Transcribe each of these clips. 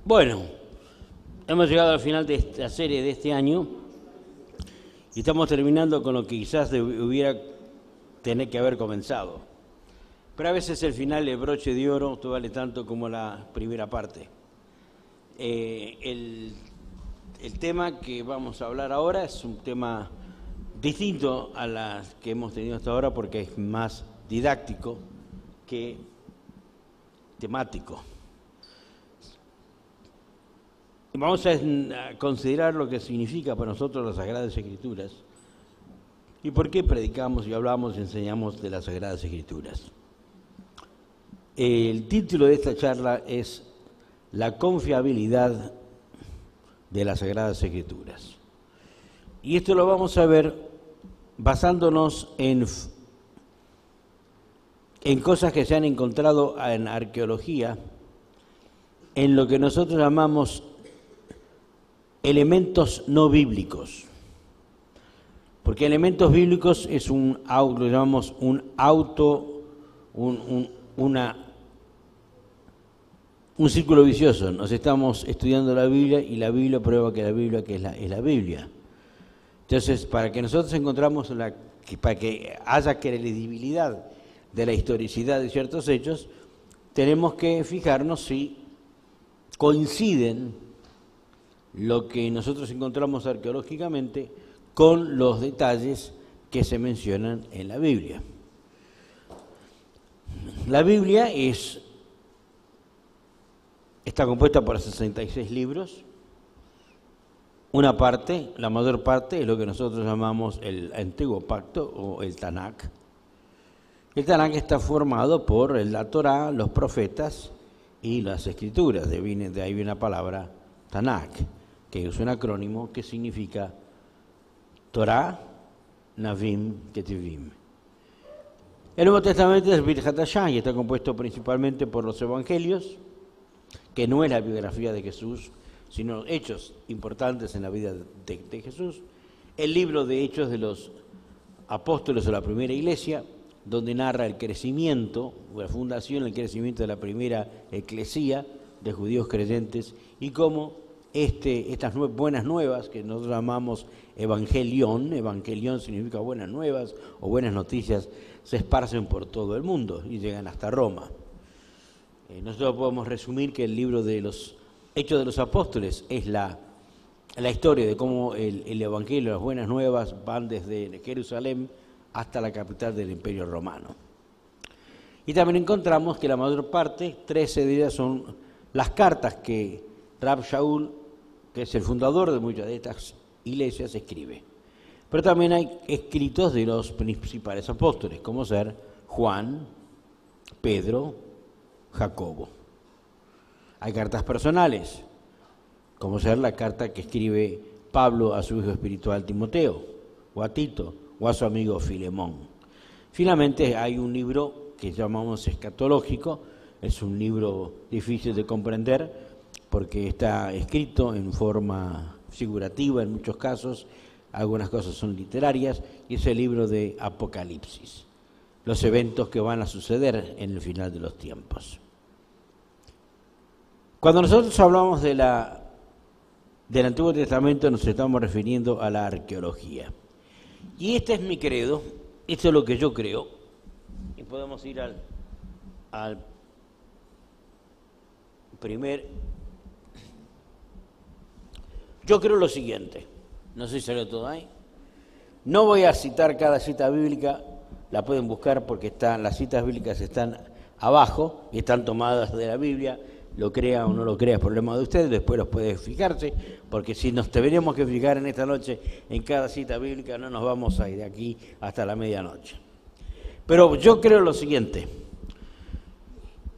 Bueno, hemos llegado al final de esta serie de este año y estamos terminando con lo que quizás hubiera tener que haber comenzado. Pero a veces el final, el broche de oro, todo vale tanto como la primera parte. El tema que vamos a hablar ahora es un tema distinto a las que hemos tenido hasta ahora porque es más didáctico que temático. Vamos a considerar lo que significa para nosotros las Sagradas Escrituras y por qué predicamos y hablamos y enseñamos de las Sagradas Escrituras. El título de esta charla es La confiabilidad de las Sagradas Escrituras. Y esto lo vamos a ver basándonos en cosas que se han encontrado en arqueología, en lo que nosotros llamamos elementos no bíblicos. Porque elementos bíblicos es lo llamamos un círculo vicioso. Nos estamos estudiando la Biblia y la Biblia prueba que la Biblia es la Biblia. Entonces, para que nosotros encontramos para que haya credibilidad de la historicidad de ciertos hechos, tenemos que fijarnos si coinciden lo que nosotros encontramos arqueológicamente con los detalles que se mencionan en la Biblia. La Biblia está compuesta por 66 libros. Una parte, la mayor parte, es lo que nosotros llamamos el Antiguo Pacto o el Tanakh. El Tanakh está formado por la Torá, los profetas y las Escrituras. De ahí viene la palabra Tanakh, que es un acrónimo que significa Torá, Navim, Ketuvim. El Nuevo Testamento es Birjat Hashah y está compuesto principalmente por los Evangelios, que no es la biografía de Jesús, sino hechos importantes en la vida de Jesús. El libro de Hechos de los Apóstoles o la Primera Iglesia, donde narra el crecimiento, la fundación, el crecimiento de la primera eclesía de judíos creyentes y cómo estas buenas nuevas, que nosotros llamamos evangelión significa buenas nuevas o buenas noticias, se esparcen por todo el mundo y llegan hasta Roma. Nosotros podemos resumir que el libro de los Hechos de los Apóstoles es la historia de cómo el evangelio, las buenas nuevas, van desde Jerusalén hasta la capital del Imperio Romano. Y también encontramos que la mayor parte, 13 de ellas, son las cartas que Rab Shaul, que es el fundador de muchas de estas iglesias, escribe. Pero también hay escritos de los principales apóstoles, como ser Juan, Pedro, Jacobo. Hay cartas personales, como ser la carta que escribe Pablo a su hijo espiritual Timoteo, o a Tito, o a su amigo Filemón. Finalmente hay un libro que llamamos escatológico, es un libro difícil de comprender, porque está escrito en forma figurativa en muchos casos, algunas cosas son literarias, y es el libro de Apocalipsis, los eventos que van a suceder en el final de los tiempos. Cuando nosotros hablamos del Antiguo Testamento nos estamos refiriendo a la arqueología. Y este es mi credo, esto es lo que yo creo, y podemos ir al primer. Yo creo lo siguiente, no sé si salió todo ahí. No voy a citar cada cita bíblica, la pueden buscar porque las citas bíblicas están abajo y están tomadas de la Biblia, lo crea o no lo crea es problema de ustedes, después los pueden fijarse, porque si nos deberíamos que fijar en esta noche en cada cita bíblica no nos vamos a ir de aquí hasta la medianoche. Pero yo creo lo siguiente,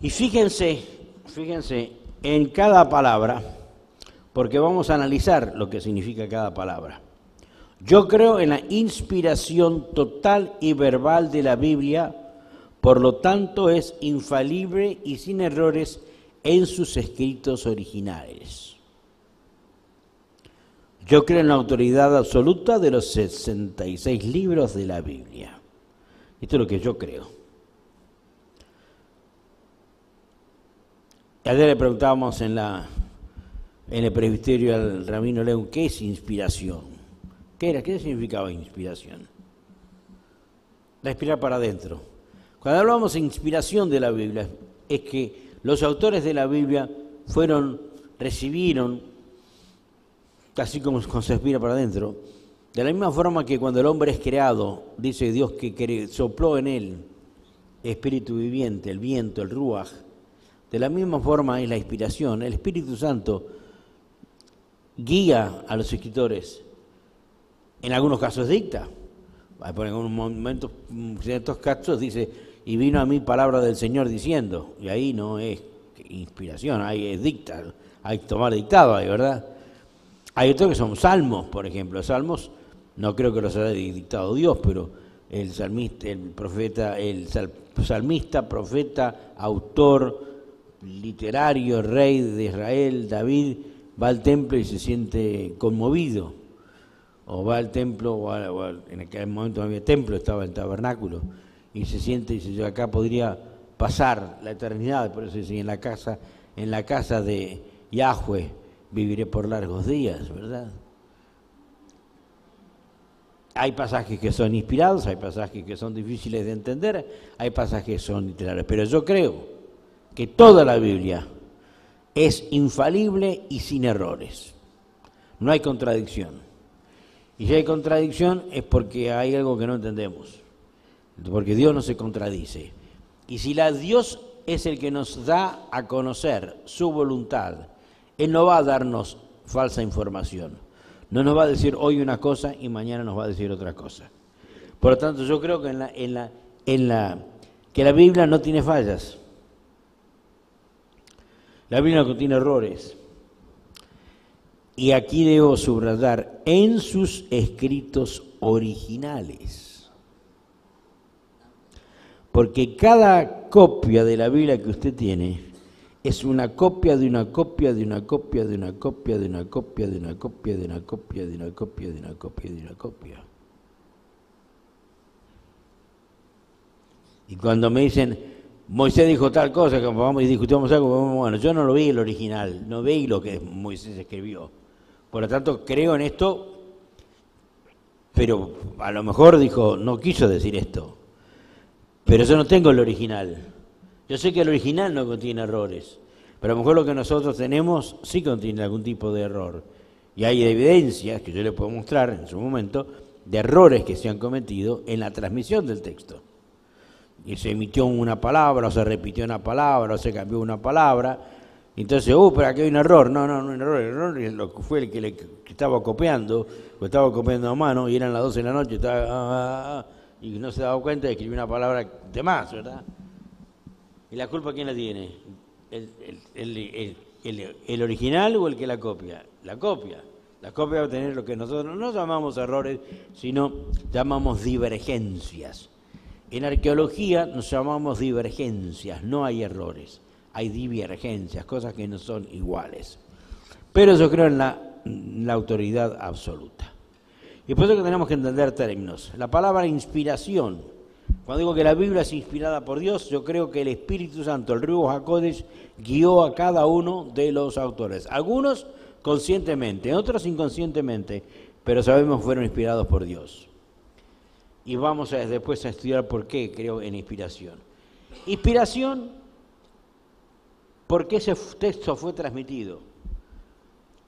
y fíjense en cada palabra, porque vamos a analizar lo que significa cada palabra. Yo creo en la inspiración total y verbal de la Biblia, por lo tanto es infalible y sin errores en sus escritos originales. Yo creo en la autoridad absoluta de los 66 libros de la Biblia. Esto es lo que yo creo. Ayer le preguntábamos en la en el presbiterio al rabino León, ¿qué es inspiración? ¿Qué era? ¿Qué significaba inspiración? Respirar para adentro. Cuando hablamos de inspiración de la Biblia, es que los autores de la Biblia recibieron, así como se respira para adentro, de la misma forma que cuando el hombre es creado, dice Dios que sopló en él espíritu viviente, el viento, el ruaj. De la misma forma es la inspiración. El Espíritu Santo guía a los escritores. En algunos casos dicta. En un momento, en ciertos casos dice, y vino a mí palabra del Señor diciendo, y ahí no es inspiración, ahí es dicta, hay que tomar dictado ahí, ¿verdad? Hay otros que son salmos, por ejemplo. Salmos, no creo que los haya dictado Dios, pero el salmista, profeta, autor, literario, rey de Israel, David, va al templo y se siente conmovido. O va al templo, en aquel momento no había templo, estaba el tabernáculo, y se siente y dice, yo acá podría pasar la eternidad, por eso dice, en la casa de Yahweh viviré por largos días, ¿verdad? Hay pasajes que son inspirados, hay pasajes que son difíciles de entender, hay pasajes que son literarios, pero yo creo que toda la Biblia es infalible y sin errores. No hay contradicción. Y si hay contradicción es porque hay algo que no entendemos, porque Dios no se contradice. Y si Dios es el que nos da a conocer su voluntad, Él no va a darnos falsa información. No nos va a decir hoy una cosa y mañana nos va a decir otra cosa. Por lo tanto, yo creo que que la Biblia no tiene fallas. La Biblia no contiene errores. Y aquí debo subrayar, en sus escritos originales. Porque cada copia de la Biblia que usted tiene es una copia de una copia de una copia de una copia de una copia de una copia de una copia de una copia de una copia de una copia. Y cuando me dicen, Moisés dijo tal cosa, que vamos y discutimos algo, bueno, yo no lo vi el original, no vi lo que Moisés escribió. Por lo tanto, creo en esto, pero a lo mejor dijo, no quiso decir esto. Pero yo no tengo el original. Yo sé que el original no contiene errores, pero a lo mejor lo que nosotros tenemos sí contiene algún tipo de error. Y hay evidencias, que yo le puedo mostrar en su momento, de errores que se han cometido en la transmisión del texto. Y se emitió una palabra, o se repitió una palabra, o se cambió una palabra. Entonces, pero aquí hay un error. No, un error. El error fue el que estaba copiando, o estaba copiando a mano, y eran las 12 de la noche, y no se daba cuenta y escribió una palabra de más, ¿verdad? ¿Y la culpa quién la tiene? ¿El original o el que la copia? La copia. La copia va a tener lo que nosotros no llamamos errores, sino llamamos divergencias. En arqueología nos llamamos divergencias, no hay errores. Hay divergencias, cosas que no son iguales. Pero yo creo en la autoridad absoluta. Y por eso que tenemos que entender términos. La palabra inspiración, cuando digo que la Biblia es inspirada por Dios, yo creo que el Espíritu Santo, el Ruach HaKodesh, guió a cada uno de los autores. Algunos conscientemente, otros inconscientemente, pero sabemos que fueron inspirados por Dios. Y vamos después a estudiar por qué creo en inspiración. Inspiración, porque ese texto fue transmitido.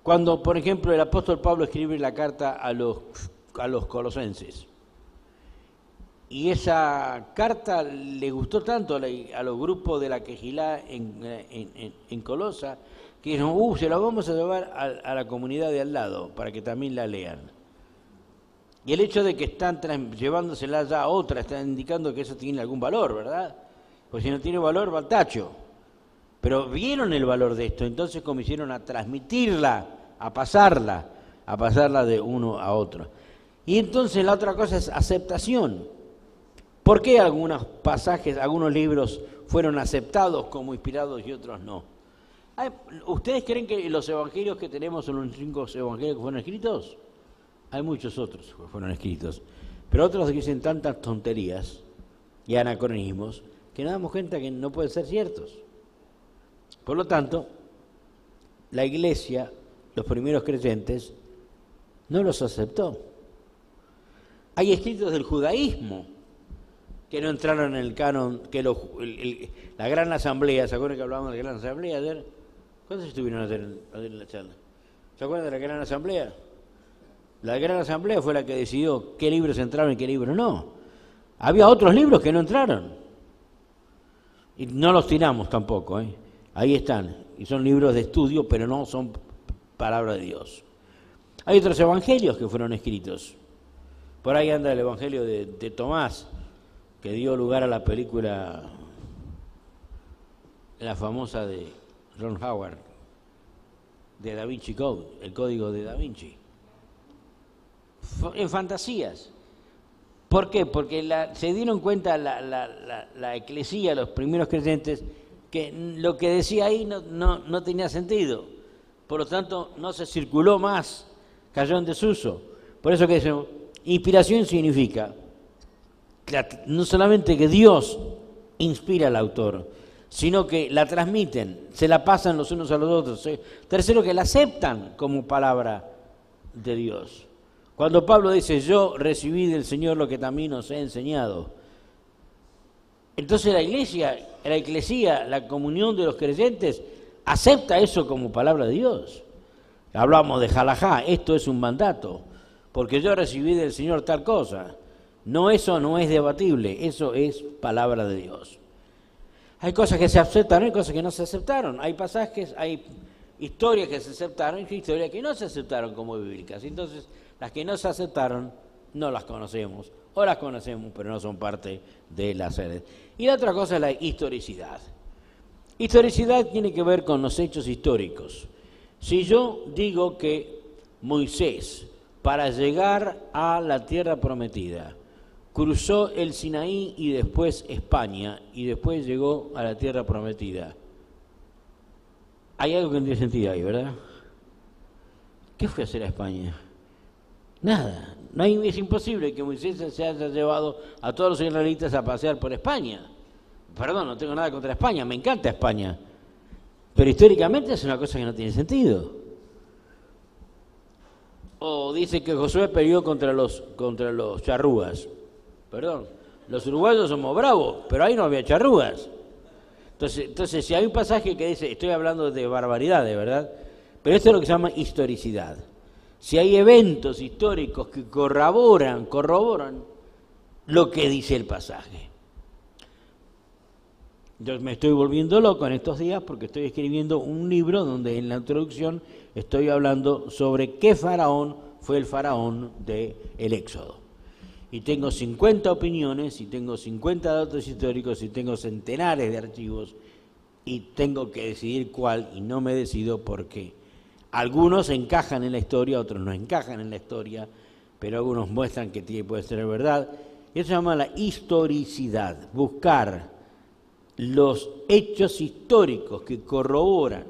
Cuando, por ejemplo, el apóstol Pablo escribe la carta a los colosenses, y esa carta le gustó tanto a los grupos de la Quejilá en Colosa, que dijeron, se la vamos a llevar a la comunidad de al lado, para que también la lean. Y el hecho de que están llevándosela ya a otra, está indicando que eso tiene algún valor, ¿verdad? Pues si no tiene valor, va al tacho. Pero vieron el valor de esto, entonces comenzaron a transmitirla, a pasarla de uno a otro. Y entonces la otra cosa es aceptación. ¿Por qué algunos pasajes, algunos libros fueron aceptados como inspirados y otros no? ¿Ustedes creen que los evangelios que tenemos son los 5 evangelios que fueron escritos? Hay muchos otros que fueron escritos, pero otros dicen tantas tonterías y anacronismos que nos damos cuenta que no pueden ser ciertos. Por lo tanto, la Iglesia los primeros creyentes, no los aceptó. Hay escritos del judaísmo que no entraron en el canon, que la gran asamblea, ¿se acuerdan que hablábamos de la gran asamblea ayer? ¿Cuántos estuvieron ayer en la charla? ¿Se acuerdan de la gran asamblea? La gran asamblea fue la que decidió qué libros entraron y qué libros no. Había otros libros que no entraron. Y no los tiramos tampoco, ¿eh? Ahí están. Y son libros de estudio, pero no son palabra de Dios. Hay otros evangelios que fueron escritos. Por ahí anda el evangelio de Tomás, que dio lugar a la película, la famosa de Ron Howard, de Da Vinci Code, el código de Da Vinci. En fantasías. ¿Por qué? Porque se dieron cuenta la eclesía, los primeros creyentes, que lo que decía ahí no tenía sentido. Por lo tanto, no se circuló más, cayó en desuso. Por eso que decimos, inspiración significa no solamente que Dios inspira al autor, sino que la transmiten, se la pasan los unos a los otros. Tercero, que la aceptan como palabra de Dios. Cuando Pablo dice, yo recibí del Señor lo que también os he enseñado, entonces la eclesía, la comunión de los creyentes, acepta eso como palabra de Dios. Hablamos de halajá, esto es un mandato, porque yo recibí del Señor tal cosa. No, eso no es debatible, eso es palabra de Dios. Hay cosas que se aceptaron, hay cosas que no se aceptaron. Hay pasajes, hay historias que se aceptaron y historias que no se aceptaron como bíblicas. Entonces, las que no se aceptaron, no las conocemos. O las conocemos, pero no son parte de las redes. Y la otra cosa es la historicidad. Historicidad tiene que ver con los hechos históricos. Si yo digo que Moisés, para llegar a la tierra prometida, cruzó el Sinaí y después España, y después llegó a la tierra prometida, hay algo que no tiene sentido ahí, ¿verdad? ¿Qué fue a hacer a España? Nada. Es imposible que Moisés se haya llevado a todos los israelitas a pasear por España. Perdón, no tengo nada contra España, me encanta España. Pero históricamente es una cosa que no tiene sentido. O dice que Josué peleó contra los charrúas. Perdón, los uruguayos somos bravos, pero ahí no había charrúas. Entonces, si hay un pasaje que dice, estoy hablando de barbaridades, ¿verdad? Pero esto es lo que se llama historicidad. Si hay eventos históricos que corroboran lo que dice el pasaje. Yo me estoy volviendo loco en estos días porque estoy escribiendo un libro donde en la introducción estoy hablando sobre qué faraón fue el faraón del Éxodo. Y tengo 50 opiniones, y tengo 50 datos históricos, y tengo centenares de archivos, y tengo que decidir cuál, y no me decido porque algunos encajan en la historia, otros no encajan en la historia, pero algunos muestran que puede ser verdad. Eso se llama la historicidad, buscar los hechos históricos que corroboran.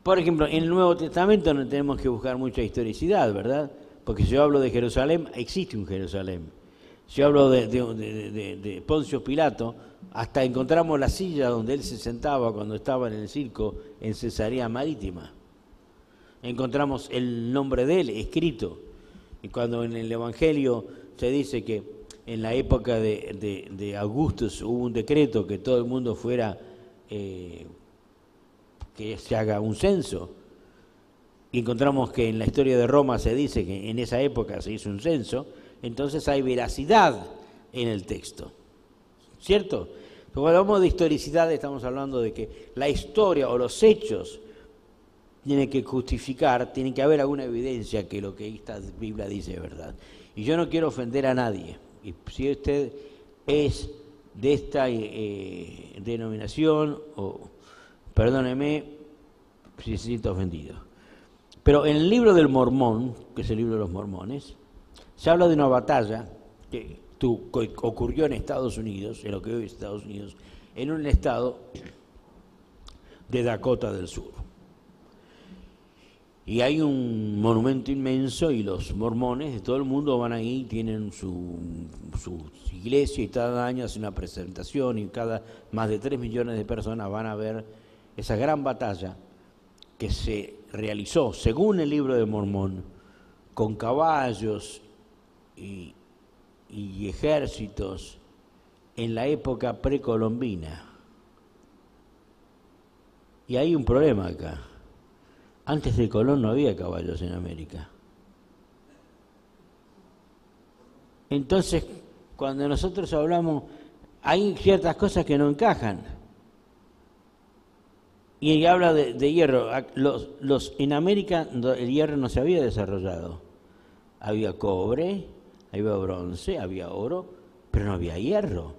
Por ejemplo, en el Nuevo Testamento no tenemos que buscar mucha historicidad, ¿verdad? Porque si yo hablo de Jerusalén, existe un Jerusalén. Si yo hablo de Poncio Pilato, hasta encontramos la silla donde él se sentaba cuando estaba en el circo en Cesarea Marítima. Encontramos el nombre de él escrito. Y cuando en el Evangelio se dice que en la época de Augustus hubo un decreto que todo el mundo fuera, que se haga un censo. Y encontramos que en la historia de Roma se dice que en esa época se hizo un censo, entonces hay veracidad en el texto, ¿cierto? Pero cuando hablamos de historicidad estamos hablando de que la historia o los hechos tienen que justificar, tiene que haber alguna evidencia que lo que esta Biblia dice es verdad. Y yo no quiero ofender a nadie, y si usted es de esta denominación, o perdóneme si se siente ofendido. Pero en el libro del Mormón, que es el libro de los mormones, se habla de una batalla que ocurrió en Estados Unidos, en lo que hoy es Estados Unidos, en un estado de Dakota del Sur. Y hay un monumento inmenso y los mormones de todo el mundo van ahí, tienen su iglesia y cada año hacen una presentación y más de 3 millones de personas van a ver esa gran batalla que se realizó, según el Libro de Mormón, con caballos y ejércitos en la época precolombina. Y hay un problema acá. Antes de Colón no había caballos en América. Entonces, cuando nosotros hablamos, hay ciertas cosas que no encajan. Y habla de hierro. En América el hierro no se había desarrollado. Había cobre, había bronce, había oro, pero no había hierro.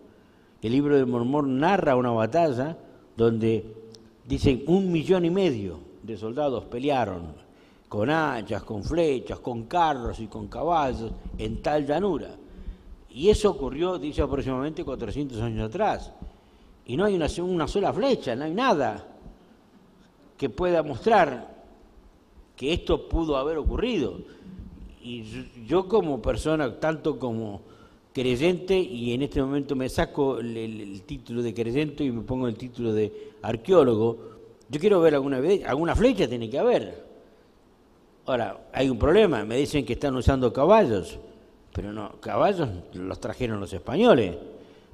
El Libro de Mormón narra una batalla donde dicen 1,5 millones de soldados pelearon con hachas, con flechas, con carros y con caballos en tal llanura. Y eso ocurrió, dice, aproximadamente 400 años atrás. Y no hay una sola flecha, no hay nada que pueda mostrar que esto pudo haber ocurrido. Y yo como persona, tanto como creyente, y en este momento me saco el título de creyente y me pongo el título de arqueólogo, yo quiero ver alguna flecha tiene que haber. Ahora, hay un problema, me dicen que están usando caballos, pero no, caballos los trajeron los españoles,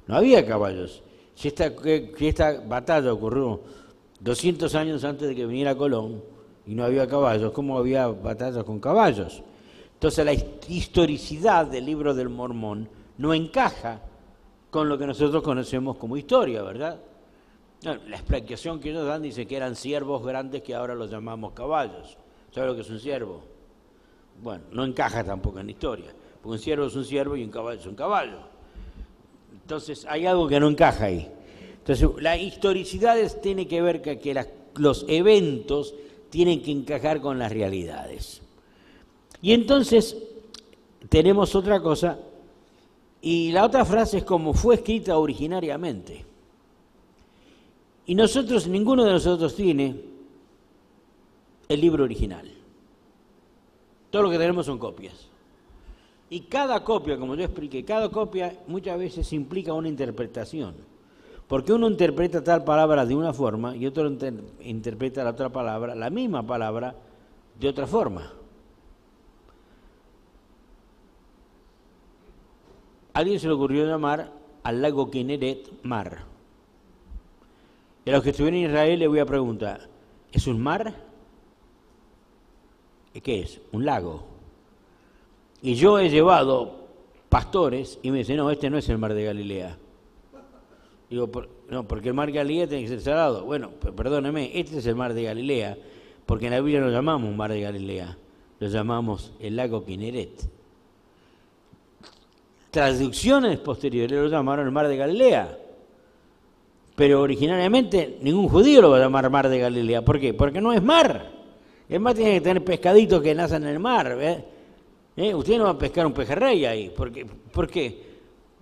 no había caballos. Si esta batalla ocurrió 200 años antes de que viniera Colón y no había caballos, ¿cómo había batallas con caballos? Entonces la historicidad del Libro del Mormón no encaja con lo que nosotros conocemos como historia, ¿verdad? No, la explicación que ellos dan dice que eran ciervos grandes que ahora los llamamos caballos. ¿Sabe lo que es un ciervo? Bueno, no encaja tampoco en la historia, porque un ciervo es un ciervo y un caballo es un caballo. Entonces hay algo que no encaja ahí. Entonces la historicidad tiene que ver que los eventos tienen que encajar con las realidades. Y entonces tenemos otra cosa, y la otra frase es como fue escrita originariamente. Y ninguno de nosotros tiene el libro original. Todo lo que tenemos son copias. Y cada copia, como yo expliqué, cada copia muchas veces implica una interpretación. Porque uno interpreta tal palabra de una forma y otro interpreta la otra palabra, la misma palabra, de otra forma. A alguien se le ocurrió llamar al lago Kineret mar. Y a los que estuvieron en Israel les voy a preguntar, ¿es un mar? ¿Qué es? Un lago. Y yo he llevado pastores y me dicen, no, este no es el mar de Galilea. Digo, no, porque el mar de Galilea tiene que ser salado. Bueno, perdóneme, este es el mar de Galilea, porque en la Biblia no lo llamamos mar de Galilea, lo llamamos el lago Kineret. Traducciones posteriores lo llamaron el mar de Galilea, pero originariamente ningún judío lo va a llamar mar de Galilea. ¿Por qué? Porque no es mar. El mar tiene que tener pescaditos que nacen en el mar. Usted no va a pescar un pejerrey ahí. ¿Por qué?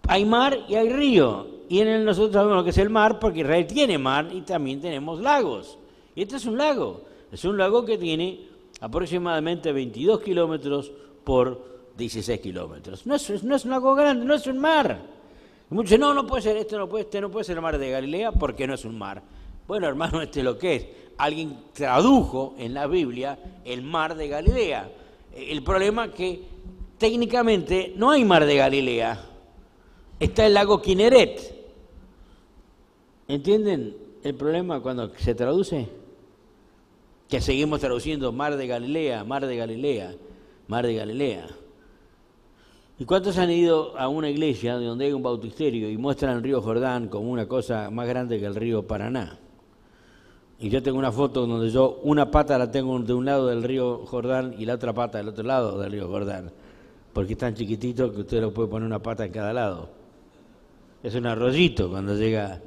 Hay mar y hay río. Y nosotros sabemos lo que es el mar porque Israel tiene mar y también tenemos lagos. Y este es un lago. Es un lago que tiene aproximadamente 22 kilómetros por 16 kilómetros. No es un lago grande, no es un mar. Muchos dicen, no puede ser, este no puede ser el mar de Galilea porque no es un mar. Bueno, hermano, este es lo que es. Alguien tradujo en la Biblia el mar de Galilea. El problema es que técnicamente no hay mar de Galilea. Está el lago Kineret. ¿Entienden el problema cuando se traduce? Que seguimos traduciendo mar de Galilea, mar de Galilea, mar de Galilea. ¿Y cuántos han ido a una iglesia donde hay un bautisterio y muestran el río Jordán como una cosa más grande que el río Paraná? Y yo tengo una foto donde yo una pata la tengo de un lado del río Jordán y la otra pata del otro lado del río Jordán, porque es tan chiquitito que usted lo puede poner una pata en cada lado. Es un arroyito cuando llega.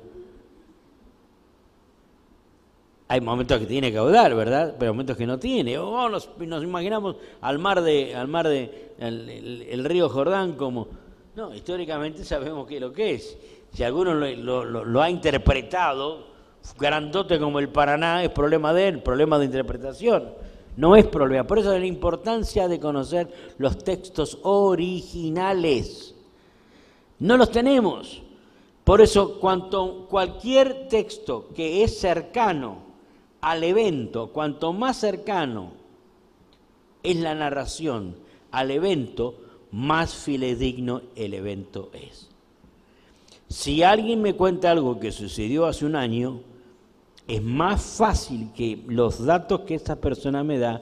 Hay momentos que tiene caudal, ¿verdad? Pero momentos que no tiene. Nos imaginamos al mar el río Jordán como. No, históricamente sabemos qué es lo que es. Si alguno lo ha interpretado grandote como el Paraná, es problema de él, problema de interpretación. No es problema. Por eso es la importancia de conocer los textos originales. No los tenemos. Por eso, cualquier texto que es cercano al evento, cuanto más cercano es la narración al evento, más fidedigno el evento es. Si alguien me cuenta algo que sucedió hace un año, es más fácil que los datos que esa persona me da,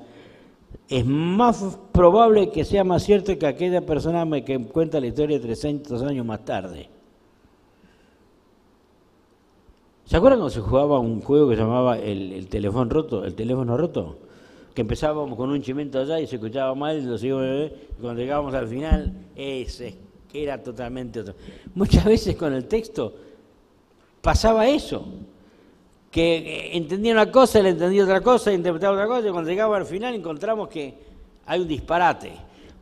es más probable que sea más cierto que aquella persona que cuenta la historia 300 años más tarde. ¿Se acuerdan cuando se jugaba un juego que se llamaba el teléfono roto? ¿El teléfono roto? Que empezábamos con un chimento allá y se escuchaba mal, y cuando llegábamos al final, ese era totalmente otro. Muchas veces con el texto pasaba eso, que entendía una cosa, le entendía otra cosa, interpretaba otra cosa, y cuando llegaba al final encontramos que hay un disparate.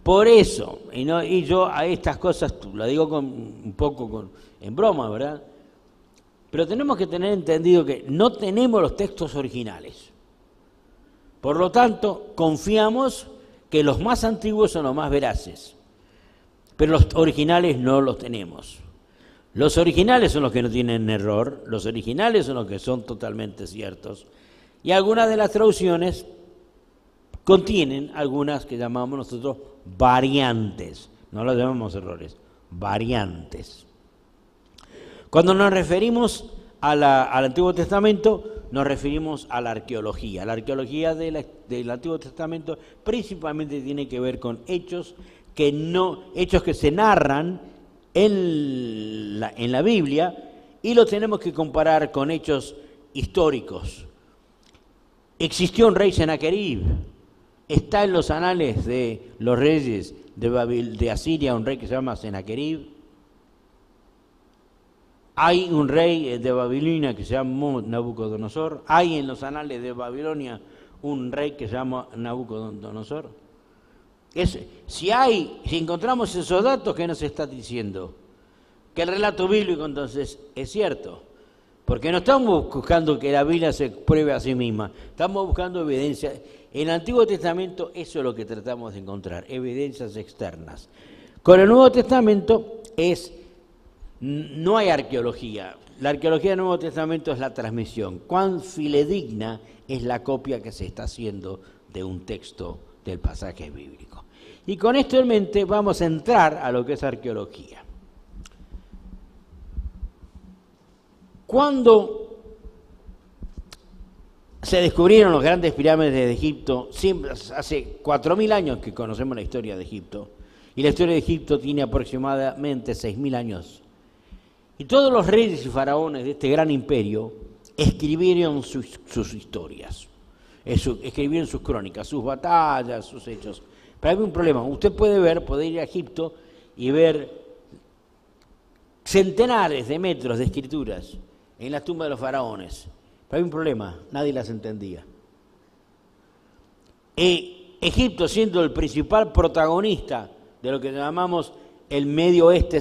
Por eso, y yo a estas cosas, lo digo un poco en broma, ¿verdad? Pero tenemos que tener entendido que no tenemos los textos originales. Por lo tanto, confiamos que los más antiguos son los más veraces, pero los originales no los tenemos. Los originales son los que no tienen error, los originales son los que son totalmente ciertos, y algunas de las traducciones contienen algunas que llamamos nosotros variantes, no las llamamos errores, variantes. Cuando nos referimos al Antiguo Testamento, nos referimos a la arqueología. La arqueología del Antiguo Testamento principalmente tiene que ver con hechos que se narran en la Biblia, y los tenemos que comparar con hechos históricos. Existió un rey Sennacherib, está en los anales de los reyes de Asiria un rey que se llama Sennacherib. Hay un rey de Babilonia que se llama Nabucodonosor. Hay en los anales de Babilonia un rey que se llama Nabucodonosor. Si encontramos esos datos, ¿qué nos está diciendo? Que el relato bíblico entonces es cierto. Porque no estamos buscando que la Biblia se pruebe a sí misma, estamos buscando evidencia. En el Antiguo Testamento eso es lo que tratamos de encontrar, evidencias externas. Con el Nuevo Testamento no hay arqueología. La arqueología del Nuevo Testamento es la transmisión. Cuán fidedigna es la copia que se está haciendo de un texto del pasaje bíblico. Y con esto en mente vamos a entrar a lo que es arqueología. Cuando se descubrieron las grandes pirámides de Egipto, hace 4.000 años que conocemos la historia de Egipto, y la historia de Egipto tiene aproximadamente 6.000 años. Y todos los reyes y faraones de este gran imperio escribieron sus historias, escribieron sus crónicas, sus batallas, sus hechos. Pero hay un problema. Usted puede ir a Egipto y ver centenares de metros de escrituras en las tumbas de los faraones. Pero hay un problema, nadie las entendía. Egipto, siendo el principal protagonista de lo que llamamos el Medio Oeste,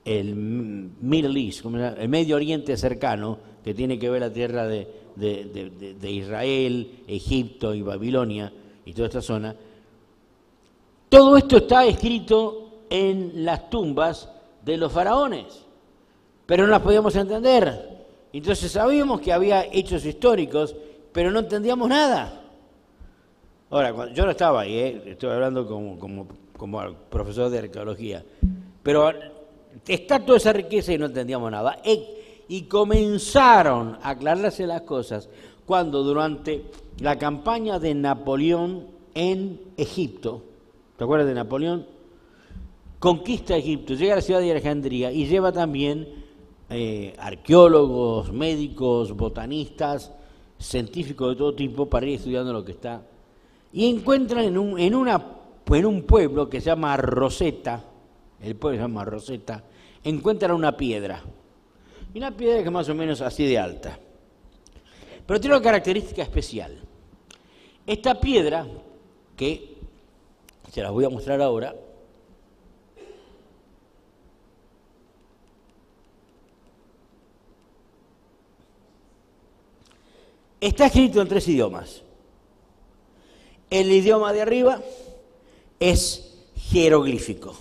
el Middle East, el Medio Oriente cercano, que tiene que ver la tierra de Israel, Egipto y Babilonia y toda esta zona. Todo esto está escrito en las tumbas de los faraones, pero no las podíamos entender. Entonces sabíamos que había hechos históricos, pero no entendíamos nada. Ahora, yo no estaba ahí, estoy hablando como profesor de arqueología, pero está toda esa riqueza y no entendíamos nada. Y comenzaron a aclararse las cosas cuando durante la campaña de Napoleón en Egipto, ¿te acuerdas de Napoleón? Conquista Egipto, llega a la ciudad de Alejandría y lleva también arqueólogos, médicos, botanistas, científicos de todo tipo para ir estudiando lo que está. Y encuentran en un pueblo que se llama Rosetta, el pueblo se llama Rosetta, encuentran una piedra. Y una piedra que es más o menos así de alta. Pero tiene una característica especial. Esta piedra, que se las voy a mostrar ahora, está escrito en 3 idiomas. El idioma de arriba es jeroglífico.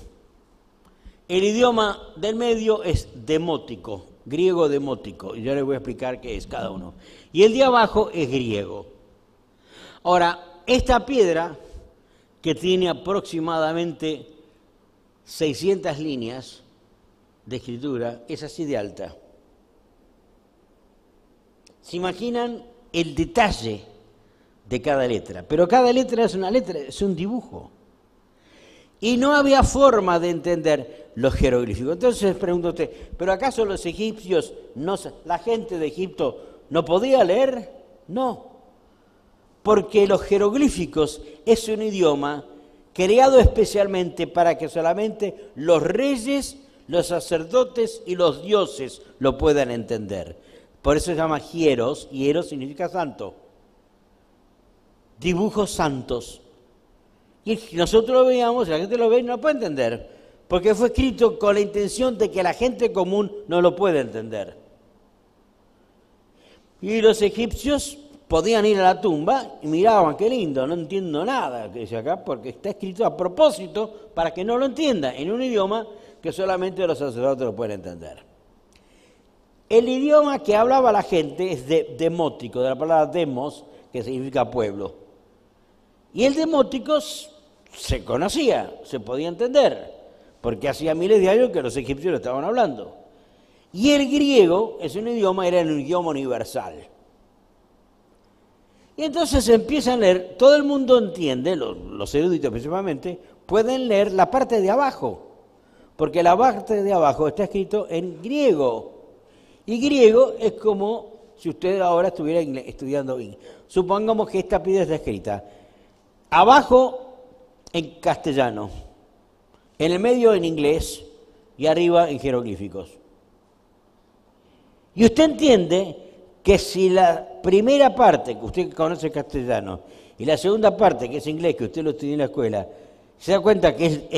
El idioma del medio es demótico, griego demótico, y yo les voy a explicar qué es cada uno. Y el de abajo es griego. Ahora, esta piedra, que tiene aproximadamente 600 líneas de escritura, es así de alta. ¿Se imaginan el detalle de cada letra? Pero cada letra es una letra, es un dibujo. Y no había forma de entender los jeroglíficos. Entonces pregunto a usted, ¿pero acaso los egipcios, la gente de Egipto, no podía leer? No, porque los jeroglíficos es un idioma creado especialmente para que solamente los reyes, los sacerdotes y los dioses lo puedan entender. Por eso se llama hieros, y hieros significa santo. Dibujos santos. Y nosotros lo veíamos, la gente lo ve y no lo puede entender, porque fue escrito con la intención de que la gente común no lo pueda entender. Y los egipcios podían ir a la tumba y miraban, qué lindo, no entiendo nada que dice acá, porque está escrito a propósito para que no lo entienda, en un idioma que solamente los sacerdotes lo pueden entender. El idioma que hablaba la gente es demótico, de la palabra demos, que significa pueblo. Y el demótico se conocía, se podía entender, porque hacía miles de años que los egipcios lo estaban hablando. Y el griego es un idioma, era un idioma universal. Y entonces empiezan a leer, todo el mundo entiende, los eruditos principalmente, pueden leer la parte de abajo, porque la parte de abajo está escrito en griego. Y griego es como si usted ahora estuviera estudiando inglés. Supongamos que esta piedra está escrita abajo en castellano, en el medio en inglés y arriba en jeroglíficos. Y usted entiende que si la primera parte, que usted conoce castellano, y la segunda parte, que es inglés, que usted lo estudió en la escuela, se da cuenta que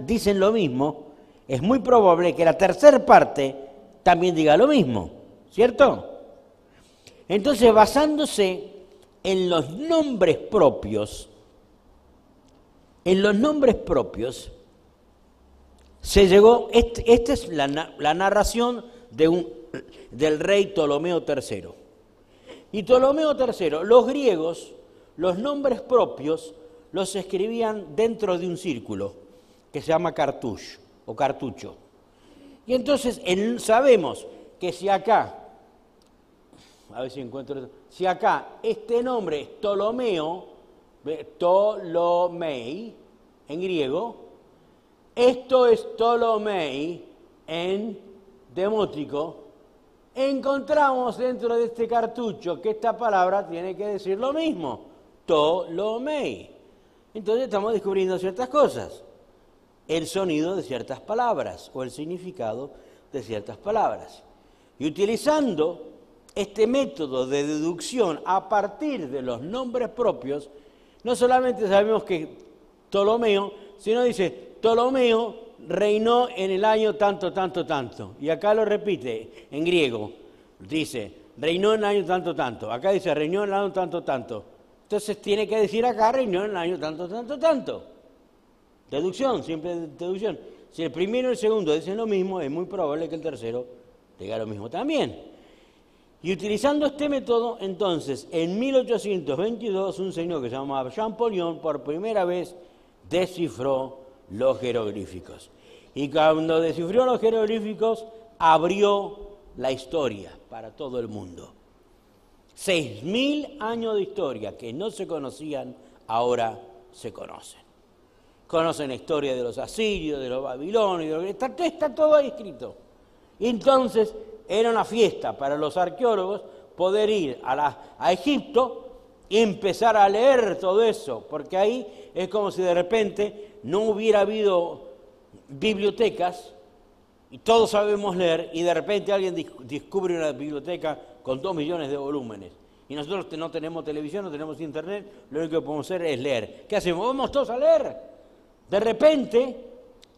dicen lo mismo, es muy probable que la tercera parte también diga lo mismo, ¿cierto? Entonces, basándose en los nombres propios, se llegó, esta es la narración del rey Ptolomeo III. Y Ptolomeo III, los griegos, los nombres propios los escribían dentro de un círculo que se llama cartouche o cartucho. Y entonces sabemos que si acá, a ver si encuentro, si acá este nombre es Ptolomeo, Ptolomei en griego, esto es Ptolomei en demótico, encontramos dentro de este cartucho que esta palabra tiene que decir lo mismo, Ptolomei. Entonces estamos descubriendo ciertas cosas, el sonido de ciertas palabras o el significado de ciertas palabras. Y utilizando este método de deducción a partir de los nombres propios, no solamente sabemos que Ptolomeo, sino dice, Ptolomeo reinó en el año tanto, tanto, tanto. Y acá lo repite en griego, dice, reinó en el año tanto, tanto. Acá dice, reinó en el año tanto, tanto. Entonces tiene que decir acá, reinó en el año tanto, tanto, tanto. Deducción, siempre deducción. Si el primero y el segundo dicen lo mismo, es muy probable que el tercero diga lo mismo también. Y utilizando este método, entonces, en 1822, un señor que se llamaba Champollion, por primera vez descifró los jeroglíficos. Y cuando descifró los jeroglíficos, abrió la historia para todo el mundo. 6.000 años de historia que no se conocían, ahora se conocen. Conocen la historia de los asirios, de los babilonios, está todo ahí escrito. Y entonces era una fiesta para los arqueólogos poder ir a Egipto y empezar a leer todo eso, porque ahí es como si de repente no hubiera habido bibliotecas y todos sabemos leer y de repente alguien descubre una biblioteca con 2 millones de volúmenes. Y nosotros no tenemos televisión, no tenemos internet, lo único que podemos hacer es leer. ¿Qué hacemos? Vamos todos a leer. De repente,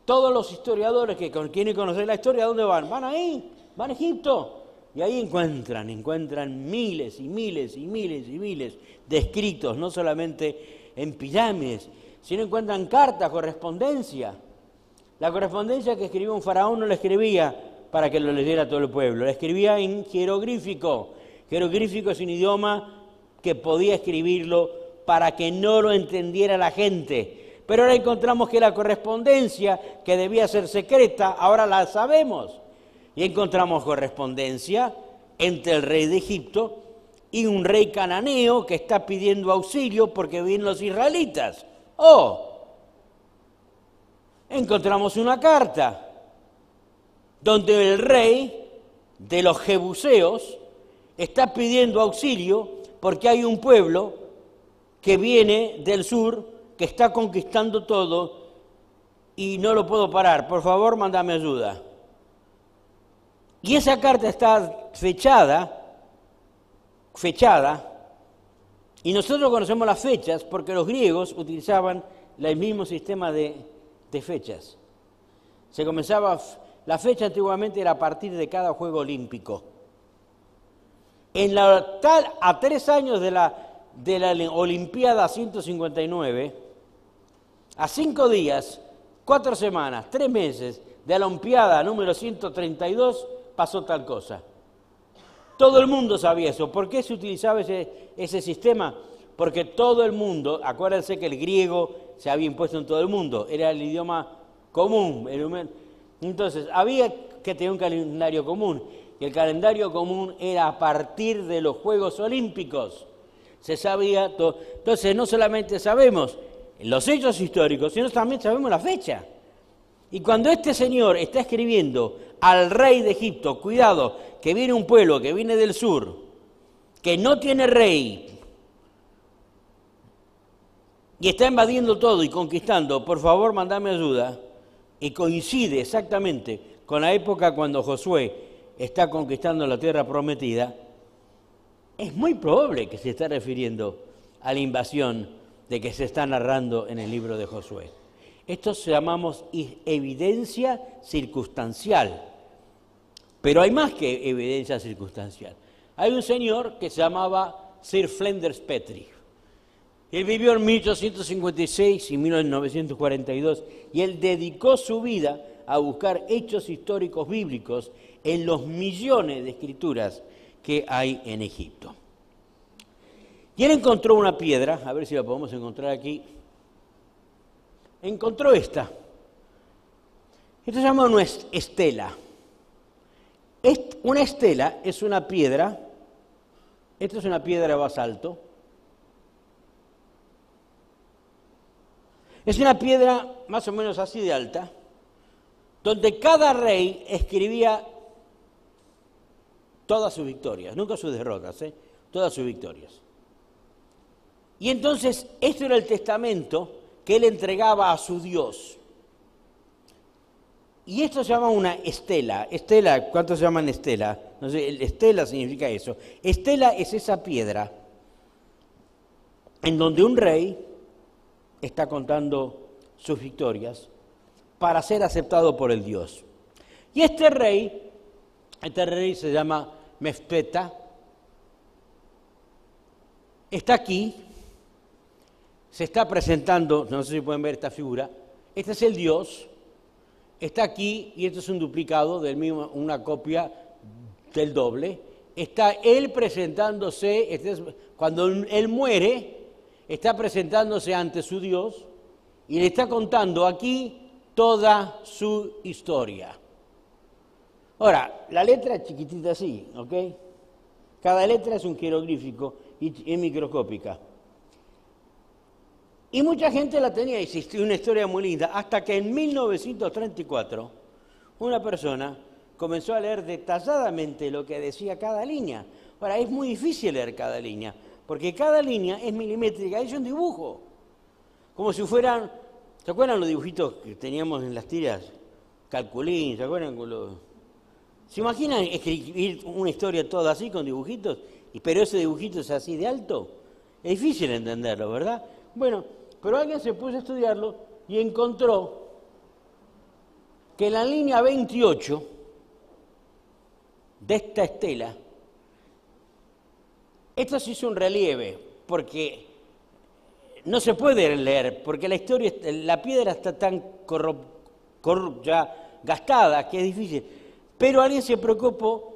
todos los historiadores que quieren conocer la historia, ¿dónde van? Van ahí, van a Egipto. Y ahí encuentran miles y miles y miles y miles de escritos, no solamente en pirámides, sino encuentran cartas, correspondencia. La correspondencia que escribió un faraón no la escribía para que lo leyera todo el pueblo. La escribía en jeroglífico. Jeroglífico es un idioma que podía escribirlo para que no lo entendiera la gente. Pero ahora encontramos que la correspondencia, que debía ser secreta, ahora la sabemos. Y encontramos correspondencia entre el rey de Egipto y un rey cananeo que está pidiendo auxilio porque vienen los israelitas. Encontramos una carta donde el rey de los jebuseos está pidiendo auxilio porque hay un pueblo que viene del sur, que está conquistando todo y no lo puedo parar. Por favor, mándame ayuda. Y esa carta está fechada, y nosotros conocemos las fechas porque los griegos utilizaban el mismo sistema de fechas. La fecha antiguamente era a partir de cada Juego Olímpico. A 3 años de la Olimpiada 159, a 5 días, 4 semanas, 3 meses de la Olimpiada número 132, pasó tal cosa. Todo el mundo sabía eso. ¿Por qué se utilizaba ese sistema? Porque todo el mundo, acuérdense que el griego se había impuesto en todo el mundo, era el idioma común. Entonces, había que tener un calendario común. Y el calendario común era a partir de los Juegos Olímpicos. Se sabía todo. Entonces, no solamente sabemos los hechos históricos, sino también sabemos la fecha. Y cuando este señor está escribiendo al rey de Egipto, cuidado, que viene un pueblo que viene del sur, que no tiene rey, y está invadiendo todo y conquistando, por favor, mandame ayuda, y coincide exactamente con la época cuando Josué está conquistando la tierra prometida, es muy probable que se está refiriendo a la invasión de que se está narrando en el libro de Josué. Esto se llamamos evidencia circunstancial, pero hay más que evidencia circunstancial. Hay un señor que se llamaba Sir Flinders Petrie. Él vivió en 1856 y 1942 y él dedicó su vida a buscar hechos históricos bíblicos en los millones de escrituras que hay en Egipto. Y él encontró una piedra, a ver si la podemos encontrar aquí. Encontró esta. Esto se llama una estela. Una estela es una piedra. Esta es una piedra de basalto. Es una piedra más o menos así de alta, donde cada rey escribía todas sus victorias, nunca sus derrotas, todas sus victorias. Y entonces, esto era el testamento que él entregaba a su Dios. Y esto se llama una estela. Estela, ¿cuántos se llaman estela? No sé, estela significa eso. Estela es esa piedra en donde un rey está contando sus victorias para ser aceptado por el Dios. Y este rey se llama Mefpeta, está aquí, se está presentando, no sé si pueden ver esta figura, este es el Dios, está aquí y esto es un duplicado del mismo, una copia del doble, está él presentándose, cuando él muere, está presentándose ante su Dios y le está contando aquí toda su historia. Ahora, la letra es chiquitita así, ¿ok? Cada letra es un jeroglífico y es microscópica. Y mucha gente la tenía, existió una historia muy linda, hasta que en 1934 una persona comenzó a leer detalladamente lo que decía cada línea. Ahora, es muy difícil leer cada línea, porque cada línea es milimétrica, es un dibujo. Como si fueran, ¿se acuerdan los dibujitos que teníamos en las tiras? Calculín, ¿se acuerdan? ¿Se imaginan escribir una historia toda así con dibujitos? Pero ese dibujito es así de alto. Es difícil entenderlo, ¿verdad? Bueno, pero alguien se puso a estudiarlo y encontró que en la línea 28 de esta estela, esto se hizo un relieve, porque no se puede leer, porque la piedra está tan ya gastada que es difícil. Pero alguien se preocupó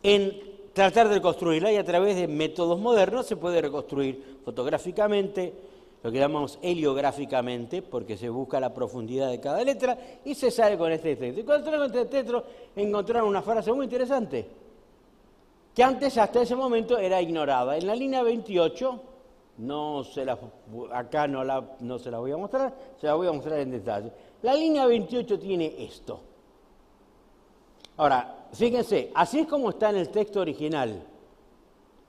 en tratar de reconstruirla y a través de métodos modernos se puede reconstruir fotográficamente, lo que llamamos heliográficamente, porque se busca la profundidad de cada letra y se sale con este texto. Y cuando con este texto encontraron una frase muy interesante, que antes, hasta ese momento, era ignorada. En la línea 28, acá no se la voy a mostrar, se la voy a mostrar en detalle. La línea 28 tiene esto. Ahora, fíjense, así es como está en el texto original.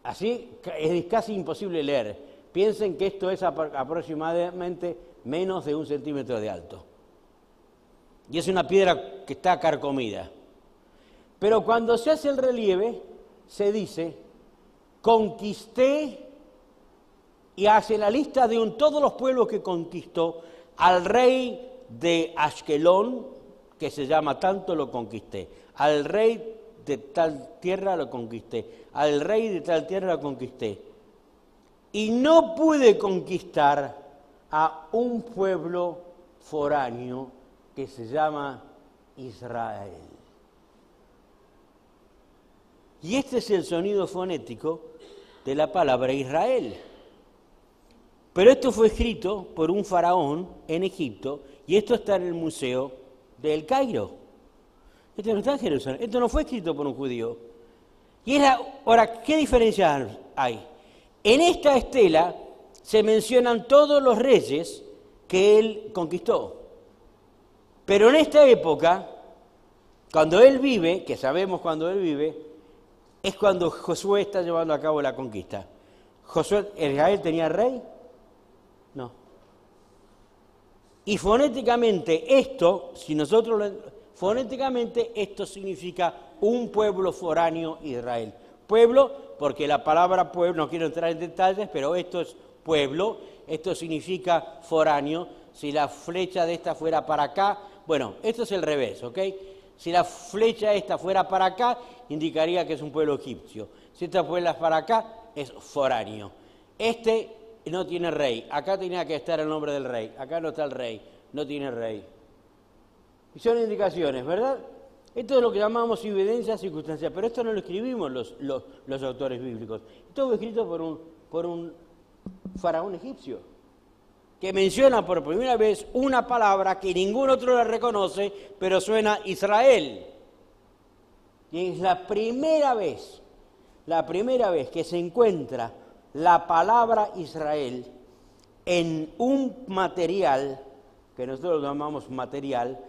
Así es casi imposible leer. Piensen que esto es aproximadamente menos de 1 centímetro de alto. Y es una piedra que está carcomida. Pero cuando se hace el relieve, se dice, conquisté, y hace la lista de todos los pueblos que conquistó, al rey de Ashkelón, que se llama tanto, lo conquisté. Al rey de tal tierra lo conquisté. Al rey de tal tierra lo conquisté. Y no pude conquistar a un pueblo foráneo que se llama Israel. Y este es el sonido fonético de la palabra Israel. Pero esto fue escrito por un faraón en Egipto y esto está en el Museo del Cairo. Esto no está en Jerusalén, esto no fue escrito por un judío. Ahora, ¿qué diferencia hay? En esta estela se mencionan todos los reyes que él conquistó. Pero en esta época, cuando él vive, que sabemos cuando él vive, es cuando Josué está llevando a cabo la conquista. ¿Israel tenía rey? No. Y fonéticamente esto significa un pueblo foráneo Israel. Pueblo, porque la palabra pueblo, no quiero entrar en detalles, pero esto es pueblo, esto significa foráneo. Si la flecha de esta fuera para acá, bueno, esto es el revés, ¿ok? Si la flecha esta fuera para acá, indicaría que es un pueblo egipcio. Si esta fuera para acá, es foráneo. Este no tiene rey. Acá tenía que estar el nombre del rey. Acá no está el rey. No tiene rey. Y son indicaciones, ¿verdad? Esto es lo que llamamos evidencia circunstancial. Pero esto no lo escribimos los autores bíblicos. Esto fue escrito por un faraón egipcio, que menciona por primera vez una palabra que ningún otro la reconoce, pero suena Israel. Y es la primera vez que se encuentra la palabra Israel en un material, que nosotros llamamos material,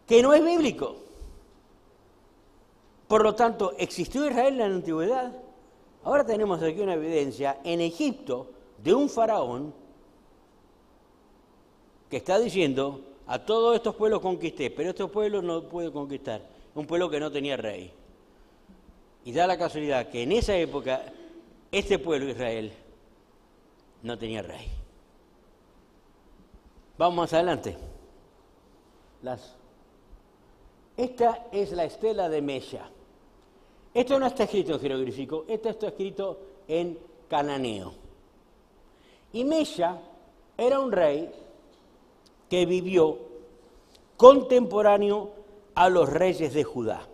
que no es bíblico. Por lo tanto, ¿existió Israel en la antigüedad? Ahora tenemos aquí una evidencia en Egipto de un faraón que está diciendo, a todos estos pueblos conquisté, pero estos pueblos no pude conquistar. Un pueblo que no tenía rey. Y da la casualidad que en esa época, este pueblo, Israel, no tenía rey. Vamos más adelante. Esta es la estela de Mesha. Esto no está escrito en jeroglífico, esto está escrito en cananeo. Y Mesha era un rey que vivió contemporáneo a los reyes de Judá.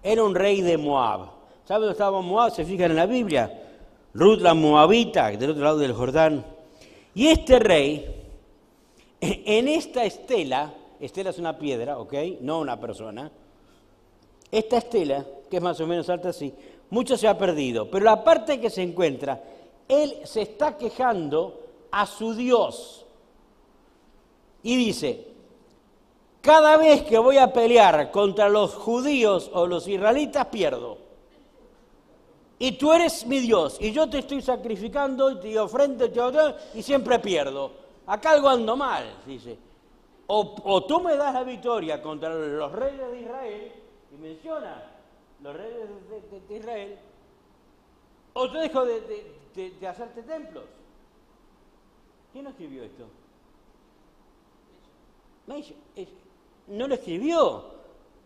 Era un rey de Moab. ¿Sabe dónde estaba Moab? Se fijan en la Biblia. Ruth la Moabita, del otro lado del Jordán. Y este rey, en esta estela es una piedra, ¿ok? No una persona. Esta estela, que es más o menos alta así, mucho se ha perdido. Pero la parte que se encuentra, él se está quejando a su Dios. Y dice, cada vez que voy a pelear contra los judíos o los israelitas, pierdo. Y tú eres mi Dios, y yo te estoy sacrificando, y te ofrendo, y siempre pierdo. Acá algo ando mal, dice. O tú me das la victoria contra los reyes de Israel, y menciona los reyes de Israel, o te dejo de hacerte templos. ¿Quién escribió esto? No lo escribió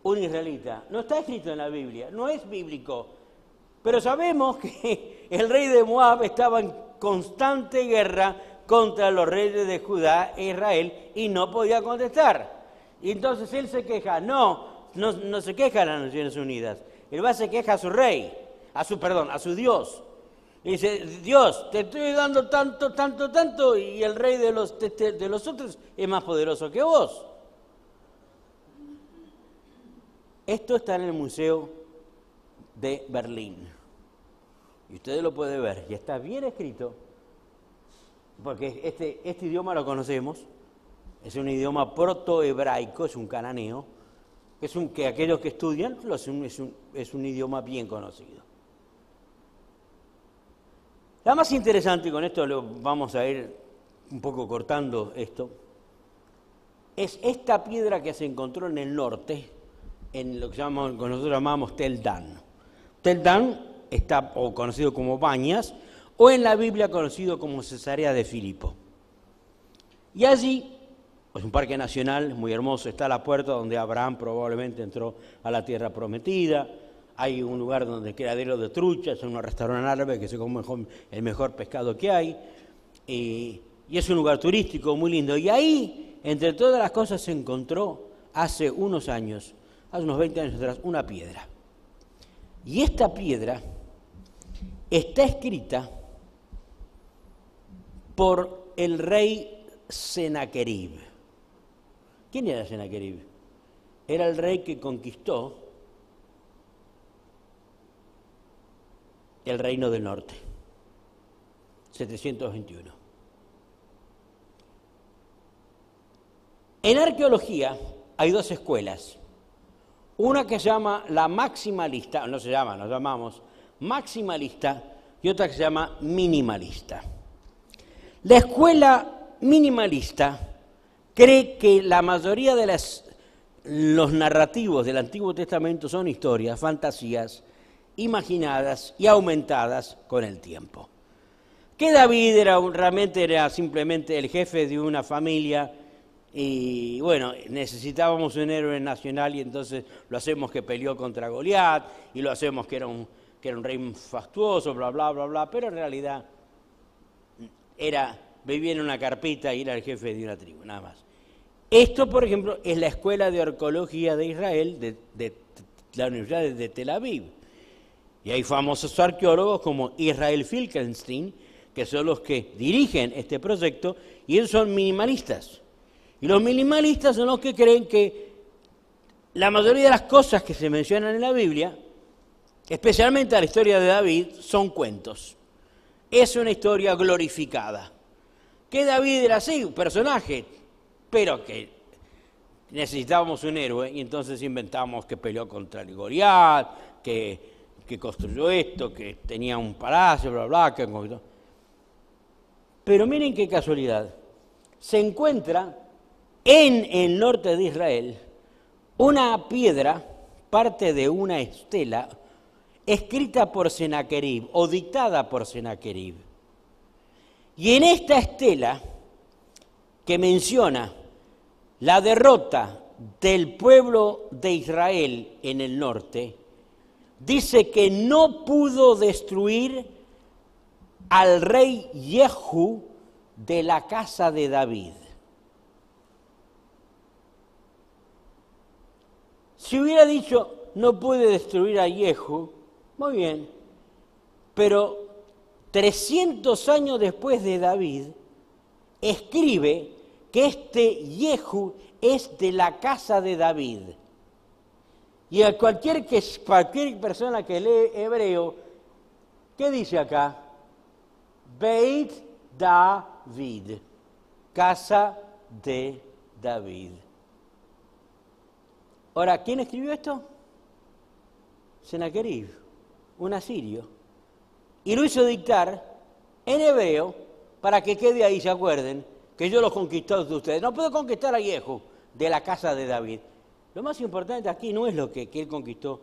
un israelita, no está escrito en la Biblia, no es bíblico. Pero sabemos que el rey de Moab estaba en constante guerra contra los reyes de Judá e Israel y no podía contestar. Y entonces él se queja, no, no se queja a las Naciones Unidas. Él va se queja a su rey, a su Dios. Y dice, Dios, te estoy dando tanto, tanto, tanto, y el rey de los otros es más poderoso que vos. Esto está en el Museo de Berlín. Y ustedes lo pueden ver, y está bien escrito, porque este idioma lo conocemos, es un idioma protohebraico, es un cananeo, que aquellos que estudian es un idioma bien conocido. La más interesante, y con esto vamos a ir un poco cortando esto, es esta piedra que se encontró en el norte, en lo que nosotros llamamos Tel Dan. Tel Dan está o conocido como Bañas, o en la Biblia conocido como Cesarea de Filipo. Y allí, es un parque nacional muy hermoso, está la puerta donde Abraham probablemente entró a la tierra prometida. Hay un lugar donde criadero de truchas, es un restaurante árabe que se come el mejor pescado que hay. Y es un lugar turístico muy lindo. Y ahí, entre todas las cosas, se encontró hace unos años, hace unos 20 años atrás, una piedra. Y esta piedra está escrita por el rey Senaquerib. ¿Quién era Senaquerib? Era el rey que conquistó el reino del norte, 721. En arqueología hay dos escuelas. Una que se llama la maximalista, nos llamamos maximalista, y otra que se llama minimalista. La escuela minimalista cree que la mayoría de los narrativos del Antiguo Testamento son historias, fantasías, imaginadas y aumentadas con el tiempo. Que David realmente era simplemente el jefe de una familia y bueno, necesitábamos un héroe nacional y entonces lo hacemos que peleó contra Goliat y lo hacemos que era un rey fastuoso, bla, bla, bla, bla, pero en realidad vivía en una carpita y era el jefe de una tribu, nada más. Esto, por ejemplo, es la Escuela de Arqueología de Israel de la Universidad de Tel Aviv. Y hay famosos arqueólogos como Israel Finkelstein, que son los que dirigen este proyecto, y ellos son minimalistas. Y los minimalistas son los que creen que la mayoría de las cosas que se mencionan en la Biblia, especialmente la historia de David, son cuentos. Es una historia glorificada. Que David era así, un personaje, pero que necesitábamos un héroe, y entonces inventamos que peleó contra el Goliat, que construyó esto, que tenía un palacio, bla, bla, que conquistó. Pero miren qué casualidad. Se encuentra en el norte de Israel una piedra, parte de una estela, escrita por Senaquerib o dictada por Senaquerib. Y en esta estela, que menciona la derrota del pueblo de Israel en el norte, dice que no pudo destruir al rey Jehu de la casa de David. Si hubiera dicho, no puede destruir a Jehu, muy bien, pero 300 años después de David, escribe que este Jehu es de la casa de David. Y a cualquier persona que lee hebreo, ¿qué dice acá? Beit David, casa de David. Ahora, ¿quién escribió esto? Senaquerib, un asirio. Y lo hizo dictar en hebreo para que quede ahí, se acuerden, que yo los conquistó de ustedes. No puedo conquistar a Jehu de la casa de David. Lo más importante aquí no es lo que él conquistó,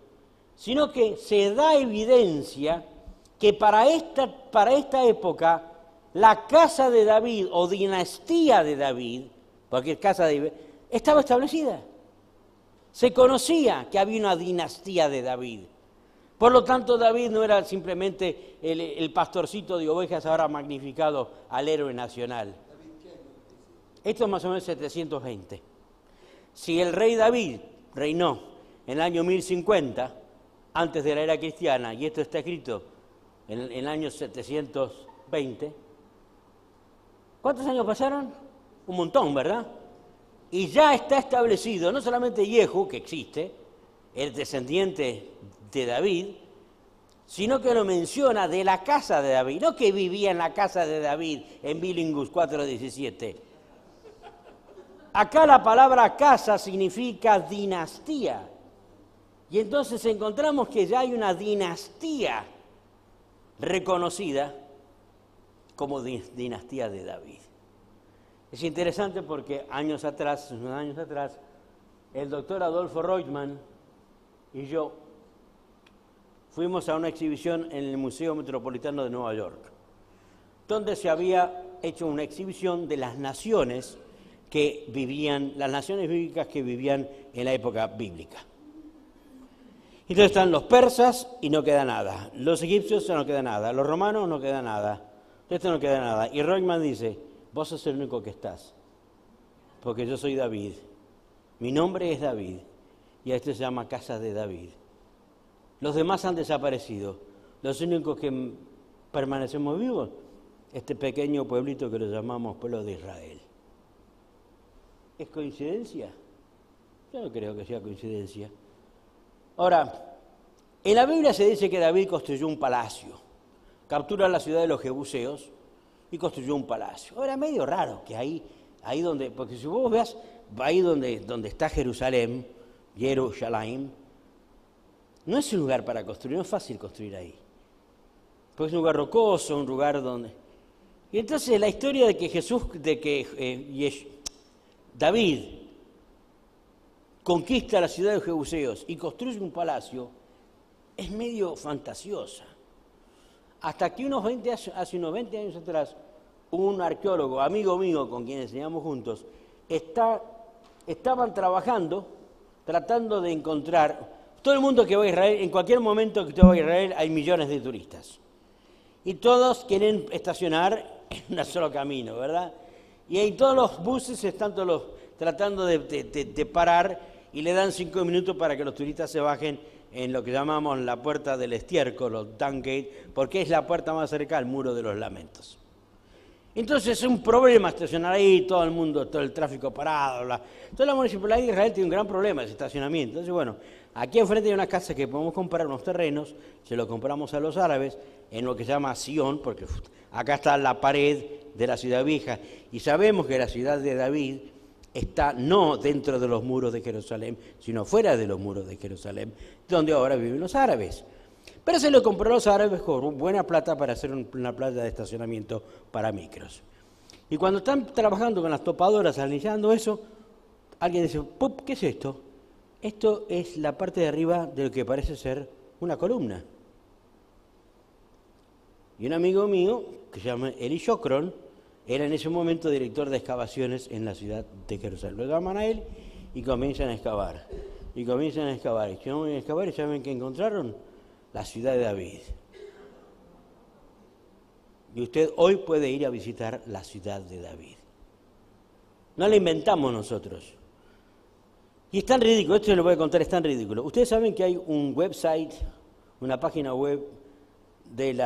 sino que se da evidencia que para esta época la casa de David o dinastía de David, porque es casa de David, estaba establecida. Se conocía que había una dinastía de David. Por lo tanto, David no era simplemente el pastorcito de ovejas ahora magnificado al héroe nacional. Esto es más o menos 720. Si el rey David reinó en el año 1050, antes de la era cristiana, y esto está escrito en el año 720, ¿cuántos años pasaron? Un montón, ¿verdad? Y ya está establecido, no solamente Jehu, que existe, el descendiente de David, sino que lo menciona de la casa de David, no que vivía en la casa de David en Bilingus 4:17. Acá la palabra casa significa dinastía. Y entonces encontramos que ya hay una dinastía reconocida como dinastía de David. Es interesante porque unos años atrás, el doctor Adolfo Reutemann y yo fuimos a una exhibición en el Museo Metropolitano de Nueva York, donde se había hecho una exhibición de las naciones que vivían, las naciones bíblicas que vivían en la época bíblica. Entonces están los persas y no queda nada, los egipcios no queda nada, los romanos no queda nada, esto no queda nada. Y Reutemann dice, vos sos el único que estás, porque yo soy David, mi nombre es David, y a esto se llama casa de David. Los demás han desaparecido, los únicos que permanecemos vivos, este pequeño pueblito que lo llamamos pueblo de Israel. ¿Es coincidencia? Yo no creo que sea coincidencia. Ahora, en la Biblia se dice que David construyó un palacio, captura la ciudad de los jebuseos y construyó un palacio. Ahora, medio raro que ahí donde, porque si vos veas, ahí donde está Jerusalén, no es un lugar para construir, no es fácil construir ahí. Porque es un lugar rocoso, un lugar donde... Y entonces la historia de que David conquista la ciudad de los jebuseos y construye un palacio es medio fantasiosa. Hasta que hace unos 20 años atrás, un arqueólogo, amigo mío con quien enseñamos juntos, estaban trabajando, tratando de encontrar... Todo el mundo que va a Israel, en cualquier momento que usted va a Israel, hay millones de turistas. Y todos quieren estacionar en un solo camino, ¿verdad? Y ahí todos los buses están tratando de parar y le dan 5 minutos para que los turistas se bajen en lo que llamamos la puerta del estiércol, o Dung Gate, porque es la puerta más cerca al muro de los lamentos. Entonces es un problema estacionar ahí, todo el mundo, todo el tráfico parado. Toda la municipalidad de Israel tiene un gran problema de estacionamiento. Entonces, bueno, aquí enfrente hay una casa que podemos comprar, unos terrenos, se los compramos a los árabes, en lo que se llama Sion, porque acá está la pared de la ciudad vieja, y sabemos que la ciudad de David está no dentro de los muros de Jerusalén, sino fuera de los muros de Jerusalén, donde ahora viven los árabes. Pero se lo compró a los árabes con buena plata para hacer una playa de estacionamiento para micros. Y cuando están trabajando con las topadoras, analizando eso, alguien dice, ¡pup! ¿Qué es esto? Esto es la parte de arriba de lo que parece ser una columna. Y un amigo mío, que se llama Eli Shokron, era en ese momento director de excavaciones en la ciudad de Jerusalén. Lo llaman a él y comienzan a excavar. Y comienzan a excavar. Y ¿saben qué encontraron? La ciudad de David. Y usted hoy puede ir a visitar la ciudad de David. No la inventamos nosotros. Y es tan ridículo, esto se lo voy a contar, es tan ridículo. Ustedes saben que hay un website, una página web del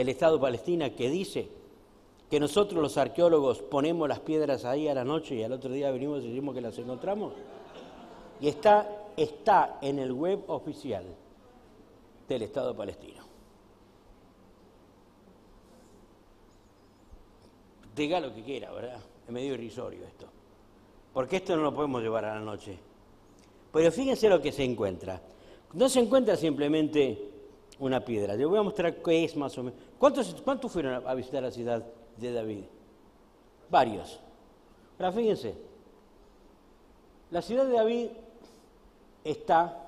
Estado de Palestina que dice que nosotros los arqueólogos ponemos las piedras ahí a la noche y al otro día venimos y decimos que las encontramos. Y está en el web oficial del Estado palestino. Diga lo que quiera, ¿verdad? Es medio irrisorio esto. Porque esto no lo podemos llevar a la noche. Pero fíjense lo que se encuentra. No se encuentra simplemente una piedra. Les voy a mostrar qué es más o menos. ¿Cuántos fueron a visitar la ciudad de David? Varios. Ahora fíjense. La ciudad de David está...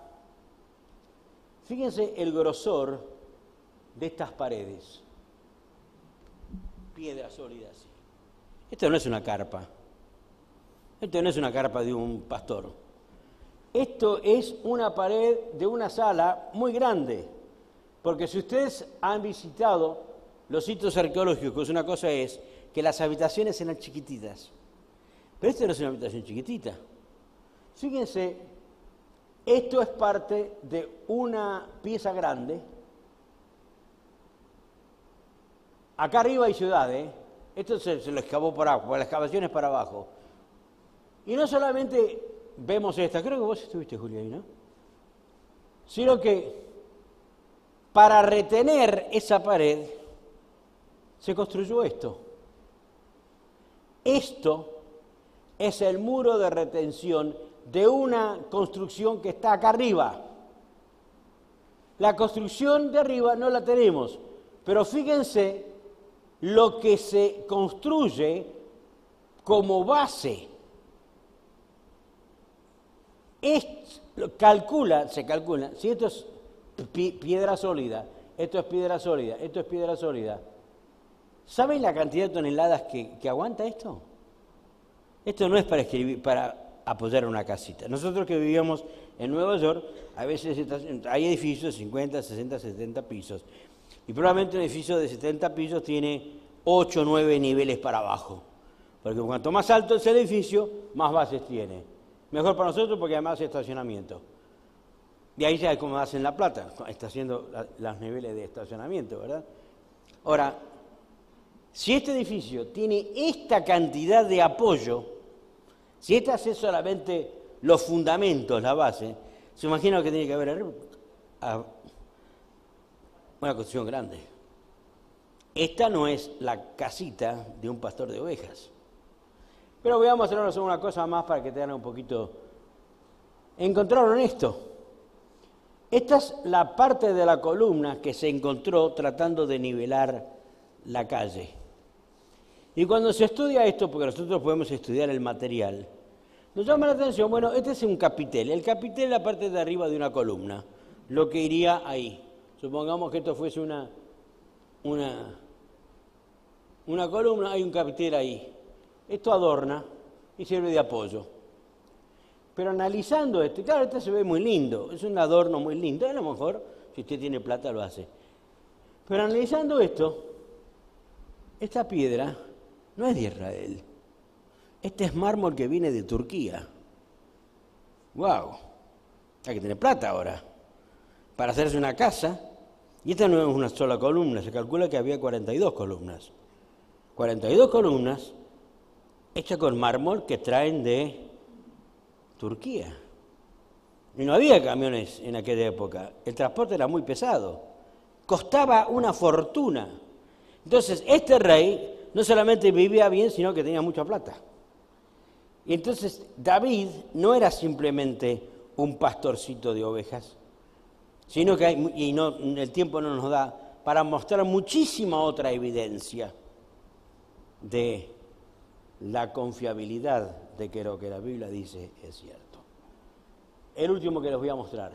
Fíjense el grosor de estas paredes. Piedra sólida así. Esto no es una carpa. Esto no es una carpa de un pastor. Esto es una pared de una sala muy grande. Porque si ustedes han visitado los sitios arqueológicos, una cosa es que las habitaciones eran chiquititas. Pero esta no es una habitación chiquitita. Fíjense Esto es parte de una pieza grande. Acá arriba hay ciudad, ¿eh? Esto se lo excavó por abajo, la excavación es para abajo. Y no solamente vemos esta, creo que vos estuviste, Julia, ahí, ¿no? Sino que para retener esa pared se construyó esto. Esto es el muro de retención de una construcción que está acá arriba. La construcción de arriba no la tenemos, pero fíjense lo que se construye como base. Se calcula, si esto es piedra sólida, esto es piedra sólida, esto es piedra sólida. ¿Saben la cantidad de toneladas que aguanta esto? Esto no es para escribir, para apoyar una casita. Nosotros que vivíamos en Nueva York, a veces hay edificios de 50, 60, 70 pisos. Y probablemente un edificio de 70 pisos tiene 8 o 9 niveles para abajo. Porque cuanto más alto es el edificio, más bases tiene. Mejor para nosotros porque además hay estacionamiento. Y ahí ya es como hacen La Plata, está haciendo los niveles de estacionamiento, ¿verdad? Ahora, si este edificio tiene esta cantidad de apoyo, si esta es solamente los fundamentos, la base, se imagina que tiene que haber una construcción grande. Esta no es la casita de un pastor de ovejas. Pero voy a mostrarles una cosa más para que tengan un poquito. ¿Encontraron esto? Esta es la parte de la columna que se encontró tratando de nivelar la calle. Y cuando se estudia esto, porque nosotros podemos estudiar el material, nos llama la atención, bueno, este es un capitel. El capitel es la parte de arriba de una columna, lo que iría ahí. Supongamos que esto fuese una columna, hay un capitel ahí. Esto adorna y sirve de apoyo. Pero analizando esto, claro, este se ve muy lindo, es un adorno muy lindo, a lo mejor si usted tiene plata lo hace. Pero analizando esto, esta piedra no es de Israel. Este es mármol que viene de Turquía. ¡Wow! Hay que tener plata ahora para hacerse una casa. Y esta no es una sola columna, se calcula que había 42 columnas. 42 columnas hechas con mármol que traen de Turquía. Y no había camiones en aquella época. El transporte era muy pesado. Costaba una fortuna. Entonces, este rey no solamente vivía bien, sino que tenía mucha plata. Y entonces, David no era simplemente un pastorcito de ovejas, sino que el tiempo no nos da para mostrar muchísima otra evidencia de la confiabilidad de que lo que la Biblia dice es cierto. El último que les voy a mostrar.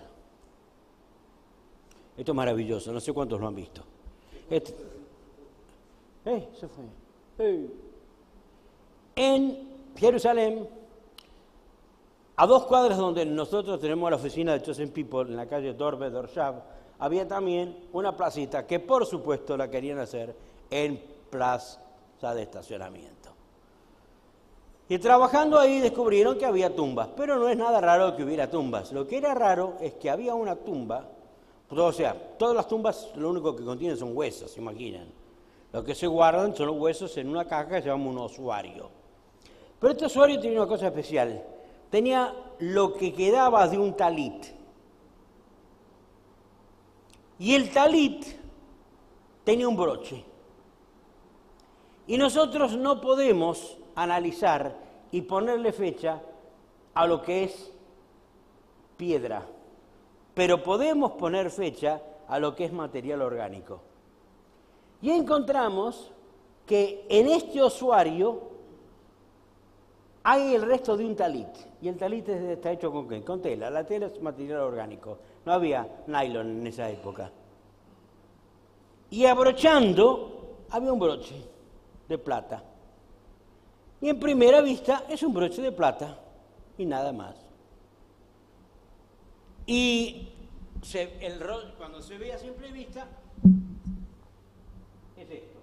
Esto es maravilloso, no sé cuántos lo han visto. Se fue. En Jerusalén, a 2 cuadras donde nosotros tenemos la oficina de Chosen People, en la calle Dorbe Dorshav, había también una placita que por supuesto la querían hacer en plaza de estacionamiento. Y trabajando ahí descubrieron que había tumbas, pero no es nada raro que hubiera tumbas. Lo que era raro es que había una tumba, o sea, todas las tumbas lo único que contienen son huesos, ¿se imaginan? Lo que se guardan son los huesos en una caja que se llama un osuario. Pero este osuario tenía una cosa especial, tenía lo que quedaba de un talit. Y el talit tenía un broche. Y nosotros no podemos analizar y ponerle fecha a lo que es piedra, pero podemos poner fecha a lo que es material orgánico. Y encontramos que en este osuario hay el resto de un talit, y el talit está hecho ¿con qué? Con tela. La tela es material orgánico, no había nylon en esa época. Y abrochando había un broche de plata. Y en primera vista es un broche de plata y nada más. Y cuando se ve a simple vista, es esto.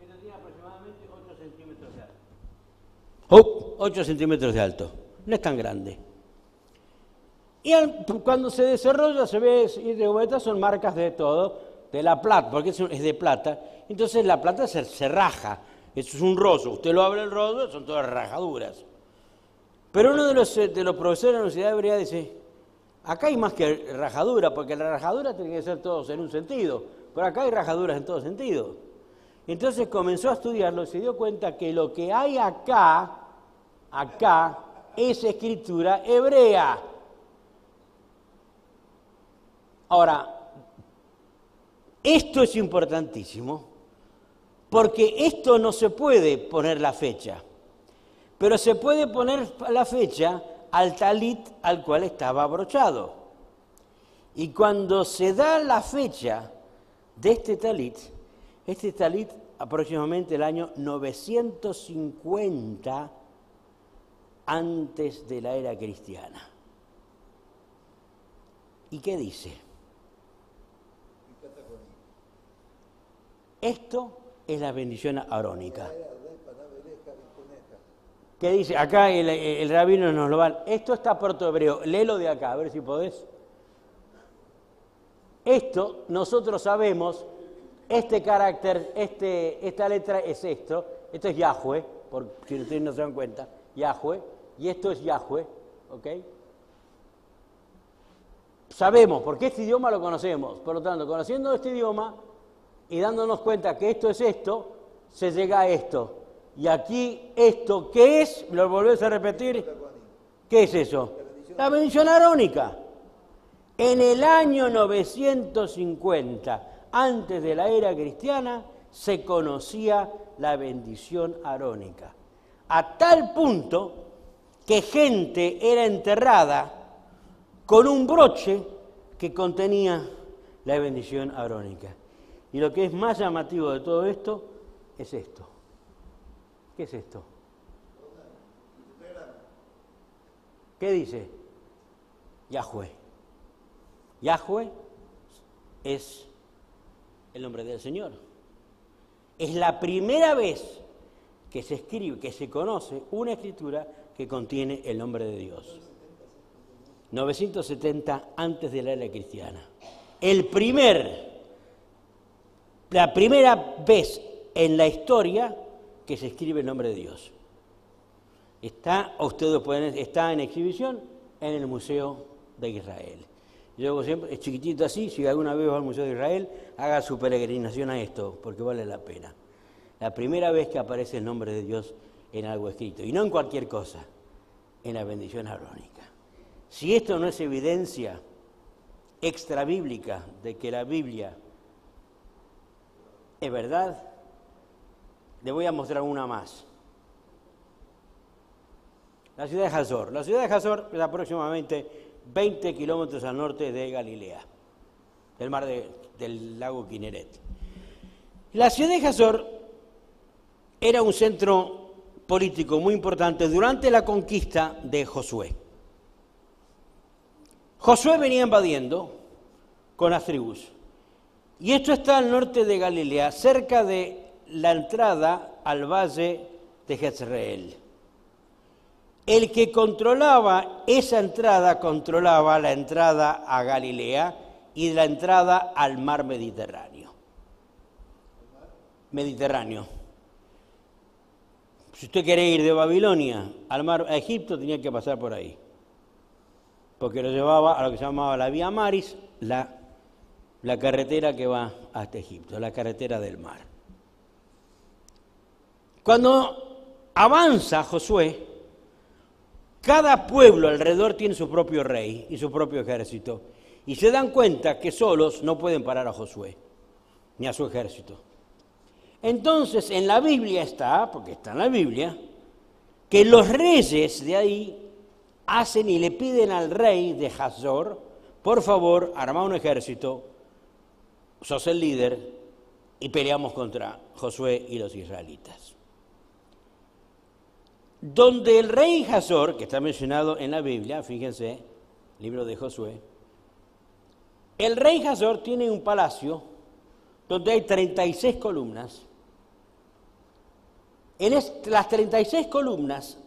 Esto tiene aproximadamente 8 centímetros de alto. 8 centímetros de alto. No es tan grande. Y cuando se desarrolla se ve, y de vuelta son marcas de todo, de la plata, porque es de plata, entonces la plata se raja, eso es un rollo, usted lo abre el rollo, son todas rajaduras. Pero uno de los profesores de la Universidad Hebrea dice, acá hay más que rajadura, porque la rajadura tiene que ser todos en un sentido, pero acá hay rajaduras en todo sentido. Entonces comenzó a estudiarlo y se dio cuenta que lo que hay acá es escritura hebrea. Ahora, esto es importantísimo, porque esto no se puede poner la fecha, pero se puede poner la fecha al talit al cual estaba abrochado. Y cuando se da la fecha de este talit aproximadamente el año 950 antes de la era cristiana. ¿Y qué dice? Esto es la bendición arónica. ¿Qué dice? Acá el rabino nos lo va. Esto está protohebreo. Léelo de acá, a ver si podés. Esto, nosotros sabemos, este carácter, esta letra es esto es Yahweh, por si ustedes no se dan cuenta, Yahweh, y esto es Yahweh, ¿ok? Sabemos, porque este idioma lo conocemos, por lo tanto, conociendo este idioma y dándonos cuenta que esto es esto, se llega a esto. Y aquí esto, ¿qué es? ¿Lo volvés a repetir? ¿Qué es eso? La bendición arónica. En el año 950, antes de la era cristiana, se conocía la bendición arónica. A tal punto que gente era enterrada con un broche que contenía la bendición arónica. Y lo que es más llamativo de todo esto es esto. ¿Qué es esto? ¿Qué dice? Yahweh. Yahweh es el nombre del Señor. Es la primera vez que se escribe, que se conoce una escritura que contiene el nombre de Dios. 970 antes de la era cristiana. La primera vez en la historia que se escribe el nombre de Dios. Está en exhibición en el Museo de Israel. Yo siempre, es chiquitito así, si alguna vez va al Museo de Israel, haga su peregrinación a esto, porque vale la pena. La primera vez que aparece el nombre de Dios en algo escrito, y no en cualquier cosa, en la bendición arónica. Si esto no es evidencia extrabíblica de que la Biblia es verdad, le voy a mostrar una más. La ciudad de Hazor. La ciudad de Hazor es aproximadamente 20 kilómetros al norte de Galilea, del lago Kineret. La ciudad de Hazor era un centro político muy importante durante la conquista de Josué. Josué venía invadiendo con las tribus. Y esto está al norte de Galilea, cerca de la entrada al valle de Jezreel. El que controlaba esa entrada, controlaba la entrada a Galilea y la entrada al mar Mediterráneo. Si usted quiere ir de Babilonia a Egipto, tenía que pasar por ahí. Porque lo llevaba a lo que se llamaba la Vía Maris, la carretera que va hasta Egipto, la carretera del mar. Cuando avanza Josué, cada pueblo alrededor tiene su propio rey y su propio ejército. Y se dan cuenta que solos no pueden parar a Josué, ni a su ejército. Entonces en la Biblia está, porque está en la Biblia, que los reyes de ahí hacen y le piden al rey de Hazor, por favor, arma un ejército, sos el líder, y peleamos contra Josué y los israelitas. Donde el rey Hazor, que está mencionado en la Biblia, fíjense, libro de Josué, el rey Hazor tiene un palacio donde hay 36 columnas. Las 36 columnas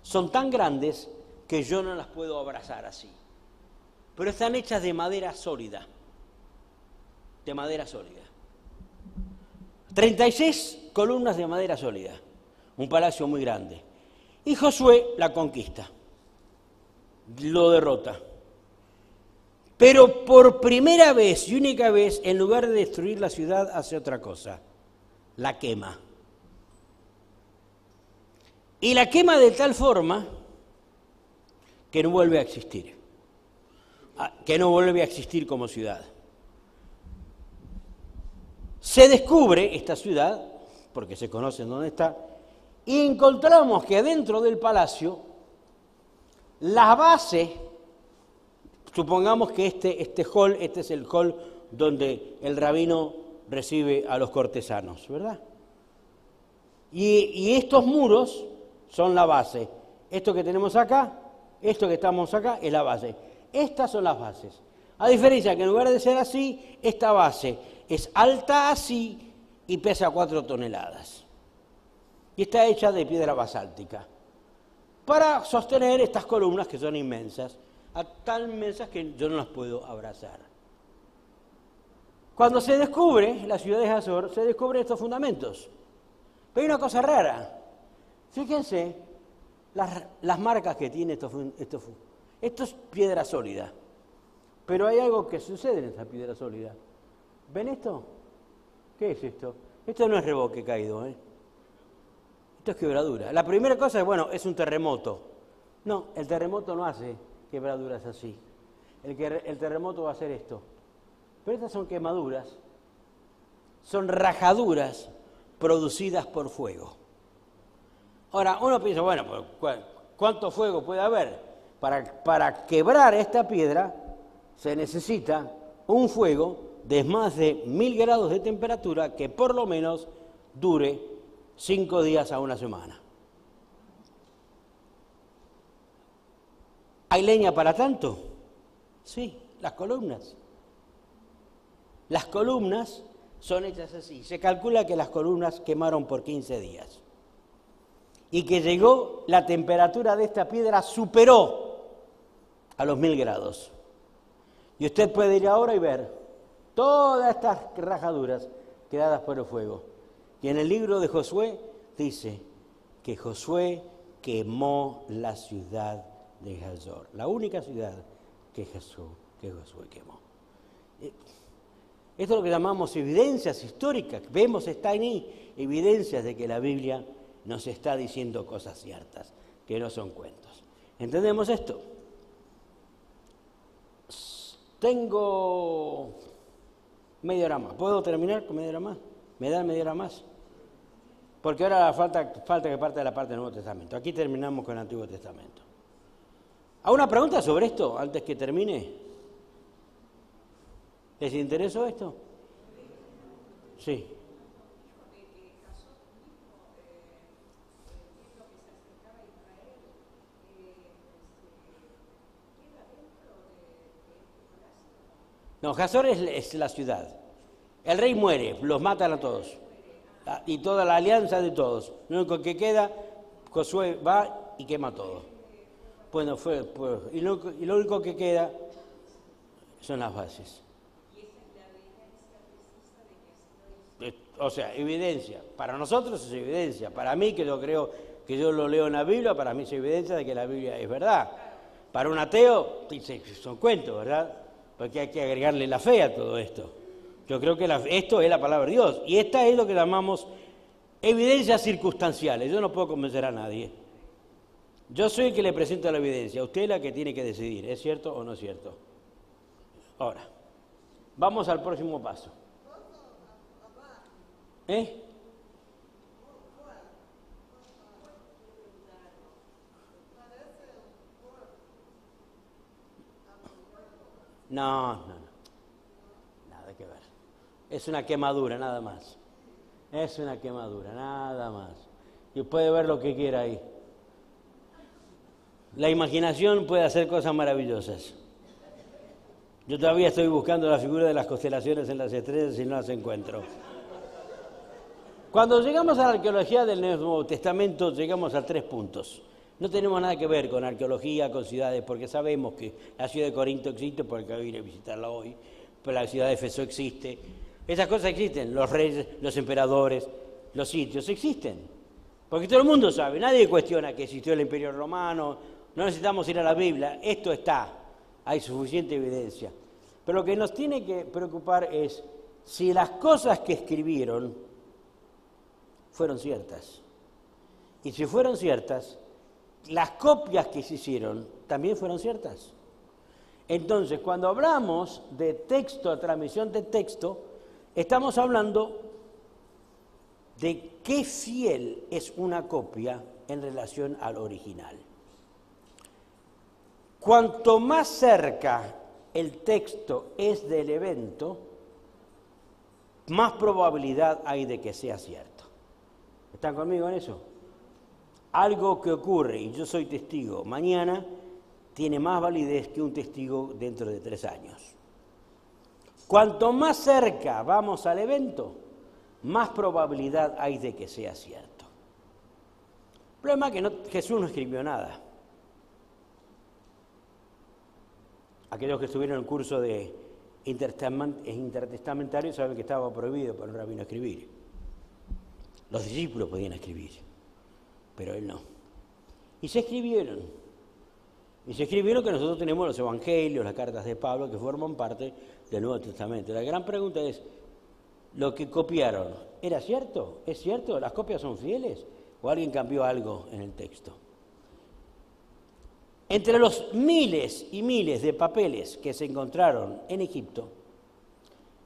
son tan grandes que yo no las puedo abrazar así. pero están hechas de madera sólida. De madera sólida. 36 columnas de madera sólida. Un palacio muy grande. Y Josué la conquista. Lo derrota. Pero por primera vez y única vez, en lugar de destruir la ciudad, hace otra cosa. La quema. Y la quema de tal forma que no vuelve a existir. Que no vuelve a existir como ciudad. Se descubre esta ciudad, porque se conoce dónde está, y encontramos que dentro del palacio, la base, supongamos que este es el hall donde el rabino recibe a los cortesanos, ¿verdad? Y estos muros son la base. Esto que tenemos acá, esto que estamos acá, es la base. Estas son las bases. A diferencia que en lugar de ser así, esta base es alta así y pesa 4 toneladas. Y está hecha de piedra basáltica. Para sostener estas columnas que son inmensas, tan inmensas que yo no las puedo abrazar. Cuando se descubre la ciudad de Hazor, se descubren estos fundamentos. Pero hay una cosa rara. Fíjense las marcas que tiene esto es piedra sólida. Pero hay algo que sucede en esa piedra sólida. ¿Ven esto? ¿Qué es esto? Esto no es revoque caído, ¿eh? Esto es quebradura. La primera cosa es, bueno, es un terremoto. No, el terremoto no hace quebraduras así. El terremoto va a hacer esto. Pero estas son quemaduras, son rajaduras producidas por fuego. Ahora, uno piensa, bueno, ¿cuánto fuego puede haber? Para quebrar esta piedra se necesita un fuego de más de 1000 grados de temperatura que por lo menos dure 5 días a una semana. ¿Hay leña para tanto? Sí, las columnas. Las columnas son hechas así. Se calcula que las columnas quemaron por 15 días. Y que llegó, la temperatura de esta piedra superó a los 1000 grados. Y usted puede ir ahora y ver todas estas rajaduras creadas por el fuego. Y en el libro de Josué dice que Josué quemó la ciudad de Hazor, la única ciudad que Josué quemó. Esto es lo que llamamos evidencias históricas. Vemos, están ahí, evidencias de que la Biblia nos está diciendo cosas ciertas, que no son cuentos. ¿Entendemos esto? Tengo media hora más. ¿Puedo terminar con media hora más? ¿Me dan media hora más? Porque ahora falta que parte de la parte del Nuevo Testamento. Aquí terminamos con el Antiguo Testamento. ¿Alguna pregunta sobre esto antes que termine? ¿Les interesó esto? Sí. No, Hazor es la ciudad. El rey muere, los matan a todos. Y toda la alianza de todos. Lo único que queda, Josué va y quema todo. Bueno, y lo único que queda son las bases. O sea, evidencia. Para nosotros es evidencia. Para mí, que yo creo que yo lo leo en la Biblia, para mí es evidencia de que la Biblia es verdad. Para un ateo, son cuentos, ¿verdad? Porque hay que agregarle la fe a todo esto. Yo creo que esto es la palabra de Dios. Y esta es lo que llamamos evidencias circunstanciales. Yo no puedo convencer a nadie. Yo soy el que le presento la evidencia. Usted es la que tiene que decidir, ¿es cierto o no es cierto? Ahora, vamos al próximo paso. ¿Eh? No. Nada que ver. Es una quemadura, nada más. Es una quemadura, nada más. Y puede ver lo que quiera ahí. La imaginación puede hacer cosas maravillosas. Yo todavía estoy buscando la figura de las constelaciones en las estrellas y no las encuentro. Cuando llegamos a la arqueología del Nuevo Testamento, llegamos a 3 puntos. No tenemos nada que ver con arqueología, con ciudades, porque sabemos que la ciudad de Corinto existe, porque vine a visitarla hoy, pero la ciudad de Éfeso existe. Esas cosas existen, los reyes, los emperadores, los sitios existen. Porque todo el mundo sabe, nadie cuestiona que existió el Imperio Romano, no necesitamos ir a la Biblia, esto está, hay suficiente evidencia. Pero lo que nos tiene que preocupar es si las cosas que escribieron fueron ciertas. Y si fueron ciertas, las copias que se hicieron también fueron ciertas. Entonces, cuando hablamos de texto, transmisión de texto, estamos hablando de qué fiel es una copia en relación al original. Cuanto más cerca el texto es del evento, más probabilidad hay de que sea cierto. ¿Están conmigo en eso? Algo que ocurre, y yo soy testigo, mañana tiene más validez que un testigo dentro de 3 años. Cuanto más cerca vamos al evento, más probabilidad hay de que sea cierto. El problema es que Jesús no escribió nada. Aquellos que estuvieron en el curso de intertestamentario saben que estaba prohibido para un rabino escribir. Los discípulos podían escribir, pero él no. Y se escribieron. Y se escribieron que nosotros tenemos los evangelios, las cartas de Pablo, que forman parte del Nuevo Testamento. La gran pregunta es, ¿lo que copiaron era cierto? ¿Es cierto? ¿Las copias son fieles? ¿O alguien cambió algo en el texto? Entre los miles y miles de papeles que se encontraron en Egipto,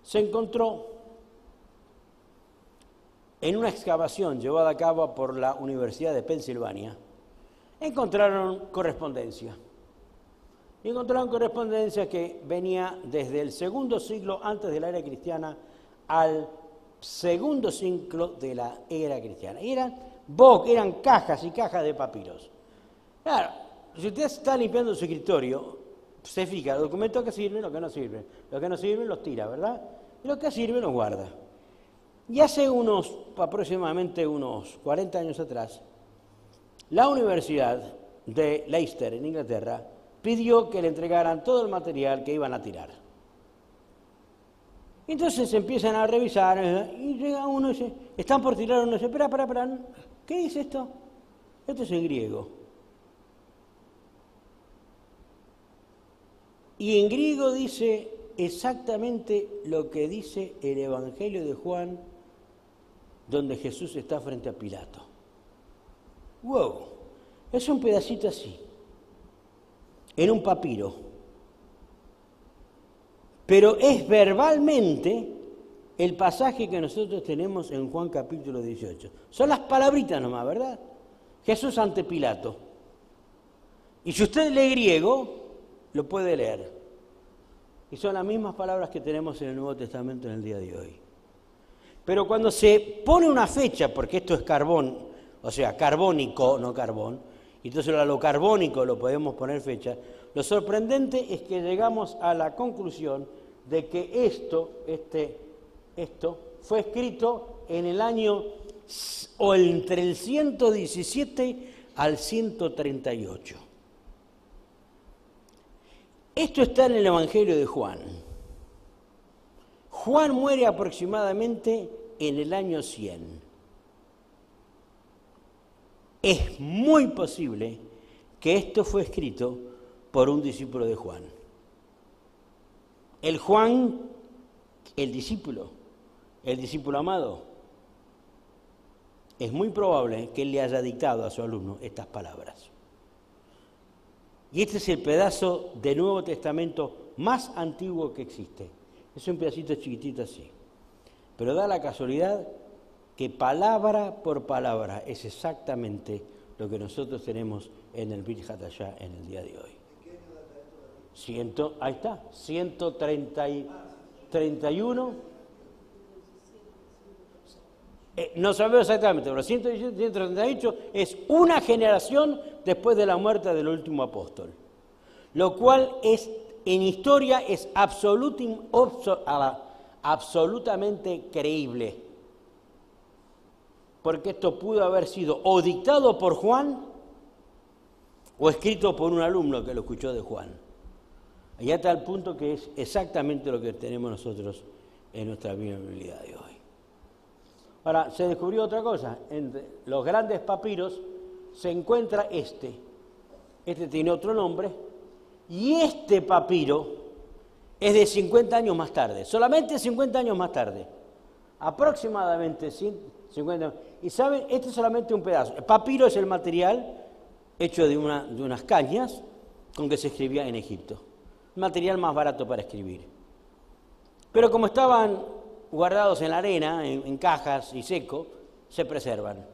se encontró en una excavación llevada a cabo por la Universidad de Pensilvania, encontraron correspondencia. Y encontraron correspondencia que venía desde el segundo siglo antes de la era cristiana al segundo siglo de la era cristiana. Y eran cajas y cajas de papiros. Claro, si usted está limpiando su escritorio, se fija los documentos que sirven, los que no sirven. Los que no sirven los tira, ¿verdad? Y los que sirven los guarda. Y hace aproximadamente unos 40 años atrás, la Universidad de Leicester, en Inglaterra, pidió que le entregaran todo el material que iban a tirar. Entonces empiezan a revisar y llega uno y dice, están por tirar uno y dice, espera, ¿qué dice esto? Esto es en griego. Y en griego dice exactamente lo que dice el Evangelio de Juan, donde Jesús está frente a Pilato. ¡Wow! Es un pedacito así, en un papiro. Pero es verbalmente el pasaje que nosotros tenemos en Juan capítulo 18. Son las palabritas nomás, ¿verdad? Jesús ante Pilato. Y si usted lee griego, lo puede leer. Y son las mismas palabras que tenemos en el Nuevo Testamento en el día de hoy. Pero cuando se pone una fecha, porque esto es carbón, o sea, carbónico, no carbón, y entonces a lo carbónico lo podemos poner fecha, lo sorprendente es que llegamos a la conclusión de que esto fue escrito en el año, o entre el 117 al 138. Esto está en el Evangelio de Juan. Juan muere aproximadamente en el año 100. Es muy posible que esto fue escrito por un discípulo de Juan. El Juan, el discípulo amado, es muy probable que él le haya dictado a su alumno estas palabras. Y este es el pedazo del Nuevo Testamento más antiguo que existe. Es un pedacito chiquitito así. Pero da la casualidad que palabra por palabra es exactamente lo que nosotros tenemos en el Brit Hadashah en el día de hoy. Ahí está, 131. No sabemos exactamente, pero 117, 138 es una generación después de la muerte del último apóstol. Lo cual es, en historia, es absolutamente creíble. Porque esto pudo haber sido o dictado por Juan o escrito por un alumno que lo escuchó de Juan. Y hasta el punto que es exactamente lo que tenemos nosotros en nuestra Biblia de hoy. Ahora, se descubrió otra cosa. Entre los grandes papiros se encuentra este. Este tiene otro nombre. Y este papiro es de 50 años más tarde. Solamente 50 años más tarde. Aproximadamente 50 años. Y saben, este es solamente un pedazo. El papiro es el material hecho de unas cañas con que se escribía en Egipto. Material más barato para escribir. Pero como estaban guardados en la arena, en cajas y seco, se preservan.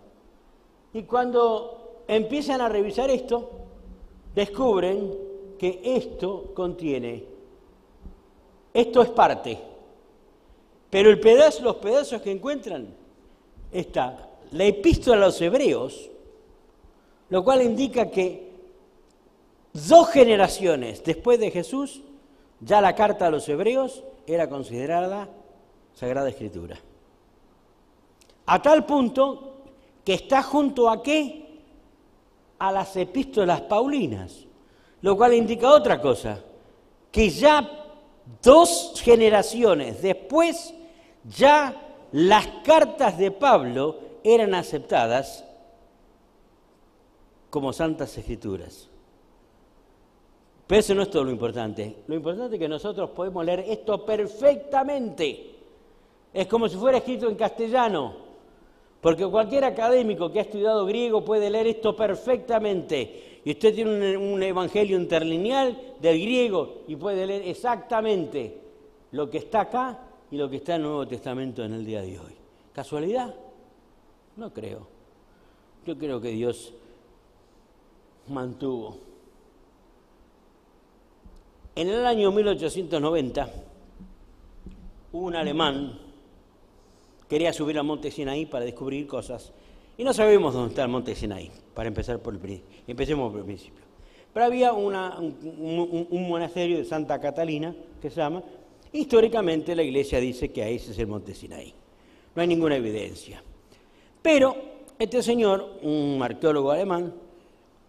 Y cuando empiezan a revisar esto, descubren que esto es parte. Pero los pedazos que encuentran, está la epístola a los hebreos, lo cual indica que 2 generaciones después de Jesús, ya la carta a los hebreos era considerada Sagrada Escritura. A tal punto que está junto a ¿qué? A las epístolas paulinas, lo cual indica otra cosa, que ya 2 generaciones después, ya las cartas de Pablo eran aceptadas como santas escrituras. Pero eso no es todo lo importante. Lo importante es que nosotros podemos leer esto perfectamente. Es como si fuera escrito en castellano, porque cualquier académico que ha estudiado griego puede leer esto perfectamente. Y usted tiene un evangelio interlineal del griego y puede leer exactamente lo que está acá y lo que está en el Nuevo Testamento en el día de hoy. ¿Casualidad? No creo. Yo creo que Dios mantuvo. En el año 1890, un alemán quería subir al monte Sinaí para descubrir cosas. Y no sabemos dónde está el monte Sinaí, para empezar empecemos por el principio. Pero había un monasterio de Santa Catalina, que se llama, históricamente la iglesia dice que ese es el monte Sinaí. No hay ninguna evidencia. Pero este señor, un arqueólogo alemán,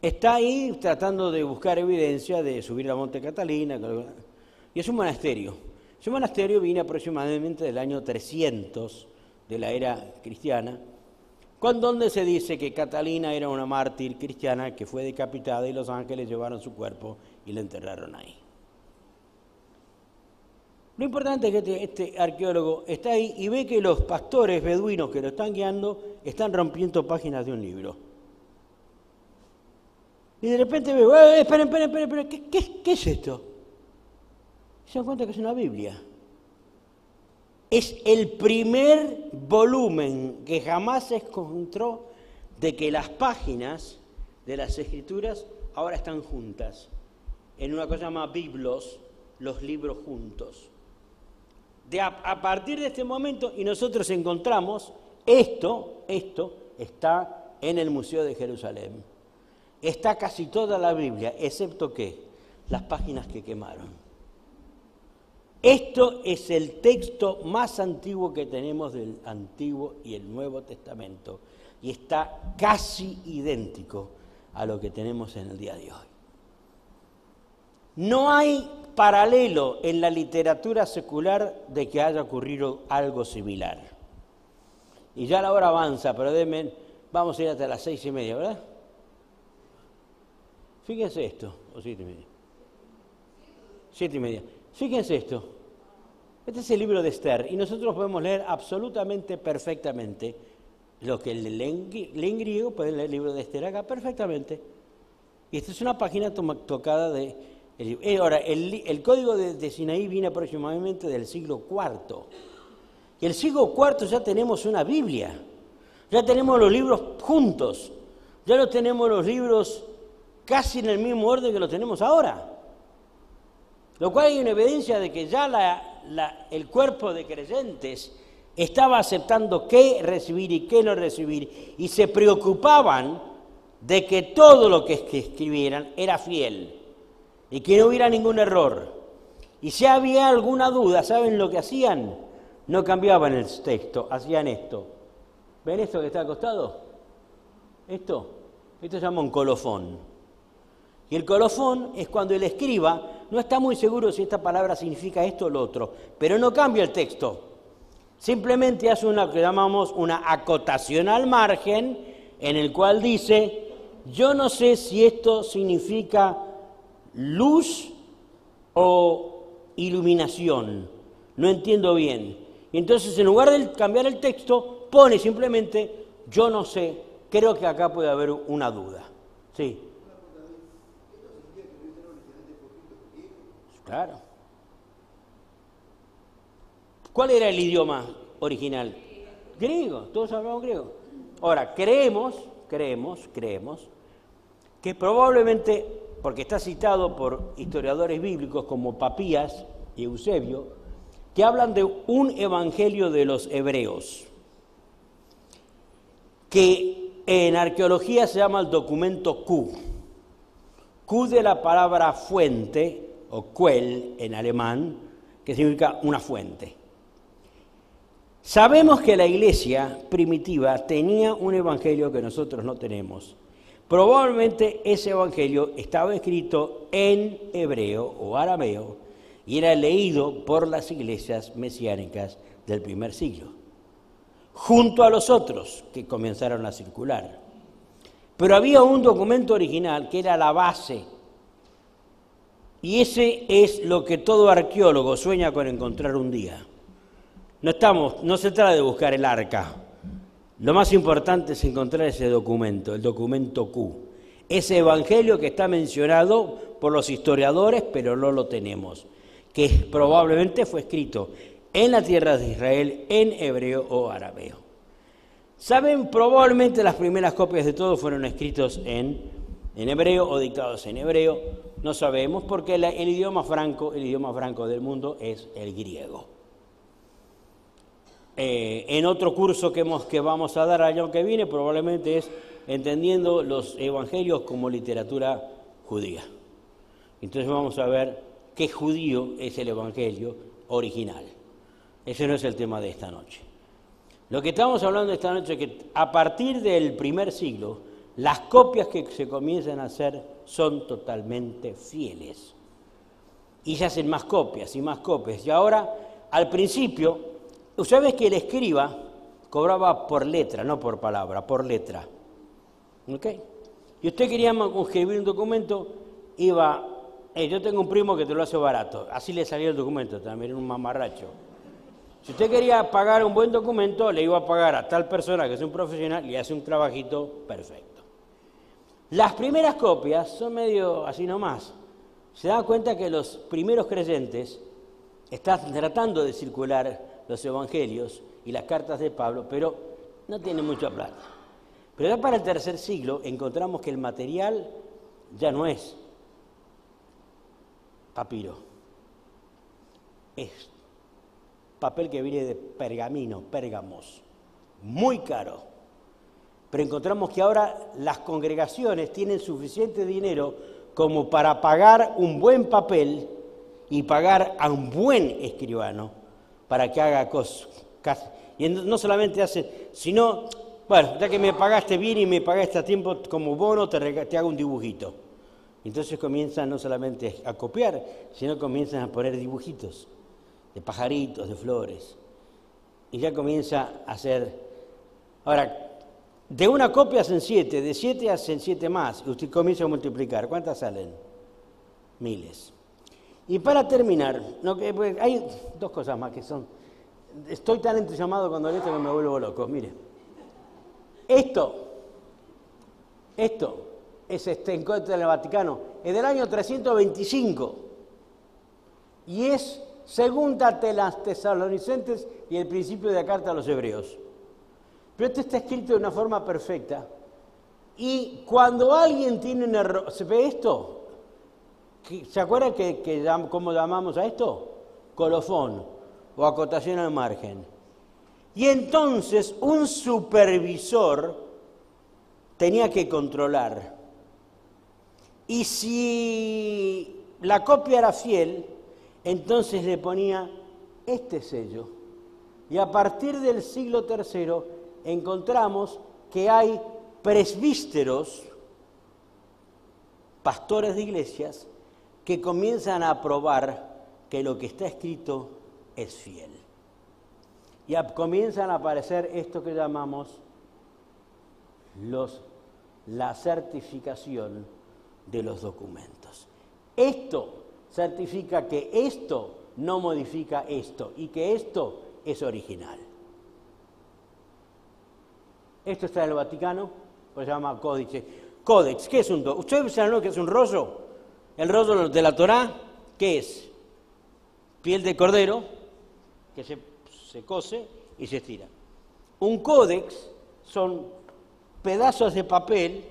está ahí tratando de buscar evidencia de subir al monte Catalina, y es un monasterio. Ese monasterio viene aproximadamente del año 300 de la era cristiana, donde se dice que Catalina era una mártir cristiana que fue decapitada y los ángeles llevaron su cuerpo y la enterraron ahí. Lo importante es que este arqueólogo está ahí y ve que los pastores beduinos que lo están guiando están rompiendo páginas de un libro. Y de repente veo, esperen, ¿qué es esto? Se dan cuenta que es una Biblia. Es el primer volumen que jamás se encontró de que las páginas de las Escrituras ahora están juntas. En una cosa llamada biblos, los libros juntos. A partir de este momento, y nosotros encontramos, esto está en el Museo de Jerusalén. Está casi toda la Biblia, excepto ¿qué? Las páginas que quemaron. Esto es el texto más antiguo que tenemos del Antiguo y el Nuevo Testamento y está casi idéntico a lo que tenemos en el día de hoy. No hay paralelo en la literatura secular de que haya ocurrido algo similar. Y ya la hora avanza, pero vamos a ir hasta las 6:30, ¿verdad? Fíjense esto, o 7:30. 7:30. Fíjense esto. Este es el libro de Esther y nosotros podemos leer absolutamente perfectamente lo que leen griego, pueden leer el libro de Esther acá perfectamente. Y esta es una página tocada de... Ahora, el código de Sinaí viene aproximadamente del siglo IV. Y el siglo IV ya tenemos una Biblia. Ya tenemos los libros juntos. Ya no tenemos los libros casi en el mismo orden que los tenemos ahora. Lo cual hay una evidencia de que ya el cuerpo de creyentes estaba aceptando qué recibir y qué no recibir, y se preocupaban de que todo lo que escribieran era fiel y que no hubiera ningún error. Y si había alguna duda, ¿saben lo que hacían? No cambiaban el texto, hacían esto. ¿Ven esto que está acostado? Esto se llama un colofón. Y el colofón es cuando el escriba no está muy seguro si esta palabra significa esto o lo otro, pero no cambia el texto. Simplemente hace una que llamamos una acotación al margen, en el cual dice, yo no sé si esto significa luz o iluminación, no entiendo bien. Y entonces, en lugar de cambiar el texto, pone simplemente, yo no sé, creo que acá puede haber una duda. Sí. Claro. ¿Cuál era el idioma original? Griego, todos hablamos griego. Ahora, creemos que probablemente, porque está citado por historiadores bíblicos como Papías y Eusebio, que hablan de un evangelio de los hebreos, que en arqueología se llama el documento Q. Q de la palabra fuente, o Quell en alemán, que significa una fuente. Sabemos que la iglesia primitiva tenía un evangelio que nosotros no tenemos. Probablemente ese evangelio estaba escrito en hebreo o arameo y era leído por las iglesias mesiánicas del primer siglo, junto a los otros que comenzaron a circular. Pero había un documento original que era la base, y ese es lo que todo arqueólogo sueña con encontrar un día. No se trata de buscar el arca. Lo más importante es encontrar ese documento, el documento Q. Ese evangelio que está mencionado por los historiadores, pero no lo tenemos, que probablemente fue escrito en la tierra de Israel en hebreo o arameo. Saben, probablemente las primeras copias de todo fueron escritos en hebreo o dictados en hebreo. No sabemos porque el idioma franco del mundo es el griego. En otro curso que vamos a dar el año que viene probablemente es entendiendo los evangelios como literatura judía. Entonces vamos a ver qué judío es el evangelio original. Ese no es el tema de esta noche. Lo que estamos hablando esta noche es que a partir del primer siglo, las copias que se comienzan a hacer son totalmente fieles. Y se hacen más copias y más copias. Y ahora, al principio, ¿sabes que el escriba cobraba por letra, no por palabra, por letra? ¿Ok? Y usted quería escribir un documento, yo tengo un primo que te lo hace barato, así le salía el documento, también era un mamarracho. Si usted quería pagar un buen documento, le iba a pagar a tal persona que es un profesional y hace un trabajito perfecto. Las primeras copias son medio así nomás. Se da cuenta que los primeros creyentes están tratando de circular los evangelios y las cartas de Pablo, pero no tienen mucha plata. Pero ya para el tercer siglo encontramos que el material ya no es papiro, es papel que viene de pergamino, pérgamos, muy caro. Pero encontramos que ahora las congregaciones tienen suficiente dinero como para pagar un buen papel y pagar a un buen escribano para que haga cosas. Y no solamente hace, sino, bueno, ya que me pagaste bien y me pagaste a tiempo como bono, te hago un dibujito. Entonces comienzan no solamente a copiar, sino comienzan a poner dibujitos de pajaritos, de flores. Y ya comienza a hacer. Ahora, de una copia hacen 7, de 7 hacen 7 más. Y usted comienza a multiplicar. ¿Cuántas salen? Miles. Y para terminar, hay dos cosas más que son. Estoy tan entusiasmado cuando leo esto que me vuelvo loco. Mire, esto es encuentro del Vaticano, es del año 325 y es segunda de las Tesalonicenses y el principio de la carta a los hebreos. Pero esto está escrito de una forma perfecta y cuando alguien tiene un error, ¿se ve esto? ¿Se acuerdan cómo llamamos a esto? Colofón o acotación al margen. Y entonces un supervisor tenía que controlar. Y si la copia era fiel, entonces le ponía este sello. Y a partir del siglo III encontramos que hay presbíteros pastores de iglesias que comienzan a probar que lo que está escrito es fiel. Y comienzan a aparecer esto que llamamos la certificación de los documentos. Esto certifica que esto no modifica esto y que esto es original. Esto está en el Vaticano, pues se llama códice. Códex, ¿qué es un documento? ¿Ustedes saben lo que es un rollo? El rollo de la Torá, ¿qué es? Piel de cordero que se cose y se estira. Un códex son pedazos de papel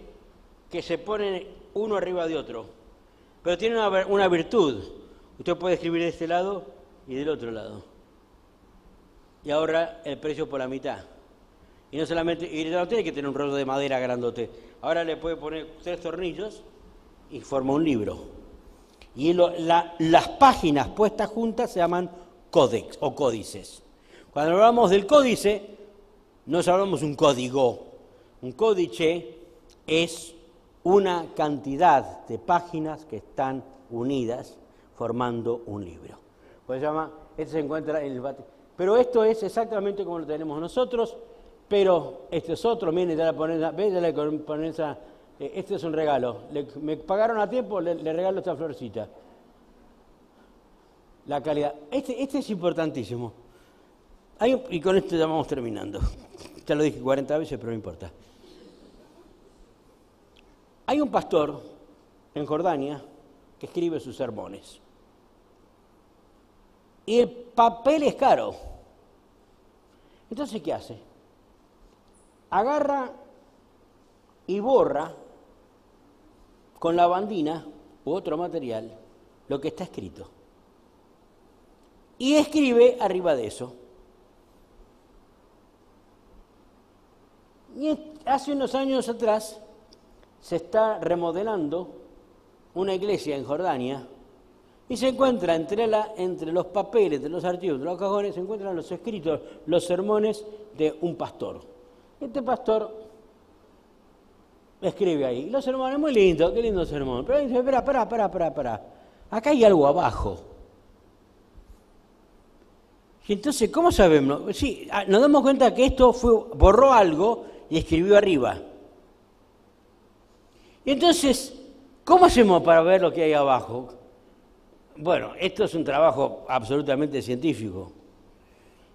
que se ponen uno arriba de otro, pero tiene una virtud. Usted puede escribir de este lado y del otro lado y ahorra el precio por la mitad. Y no solamente, y no tiene que tener un rollo de madera grandote, ahora le puede poner 3 tornillos y forma un libro. Y las páginas puestas juntas se llaman códex o códices. Cuando hablamos del códice, no hablamos de un código. Un códice es una cantidad de páginas que están unidas formando un libro. Pues se llama, este se encuentra en el Vaticano. Pero esto es exactamente como lo tenemos nosotros, pero este es otro, miren, ya la ponen, ¿ves? Ya le ponen esa, este es un regalo. Me pagaron a tiempo, le regalo esta florcita. La calidad. Este es importantísimo. Y con esto ya vamos terminando. Ya lo dije 40 veces, pero no importa. Hay un pastor en Jordania que escribe sus sermones. Y el papel es caro. Entonces, ¿qué hace? Agarra y borra con lavandina u otro material lo que está escrito. Y escribe arriba de eso. Y hace unos años atrás se está remodelando una iglesia en Jordania y se encuentra entre los papeles de los archivos de los cajones, se encuentran los escritos, los sermones de un pastor. Este pastor escribe ahí, los sermones, muy lindo, qué lindo sermón, pero dice, espera, acá hay algo abajo. Y entonces, ¿cómo sabemos? Sí, nos damos cuenta que esto borró algo y escribió arriba. Y entonces, ¿cómo hacemos para ver lo que hay abajo? Bueno, esto es un trabajo absolutamente científico.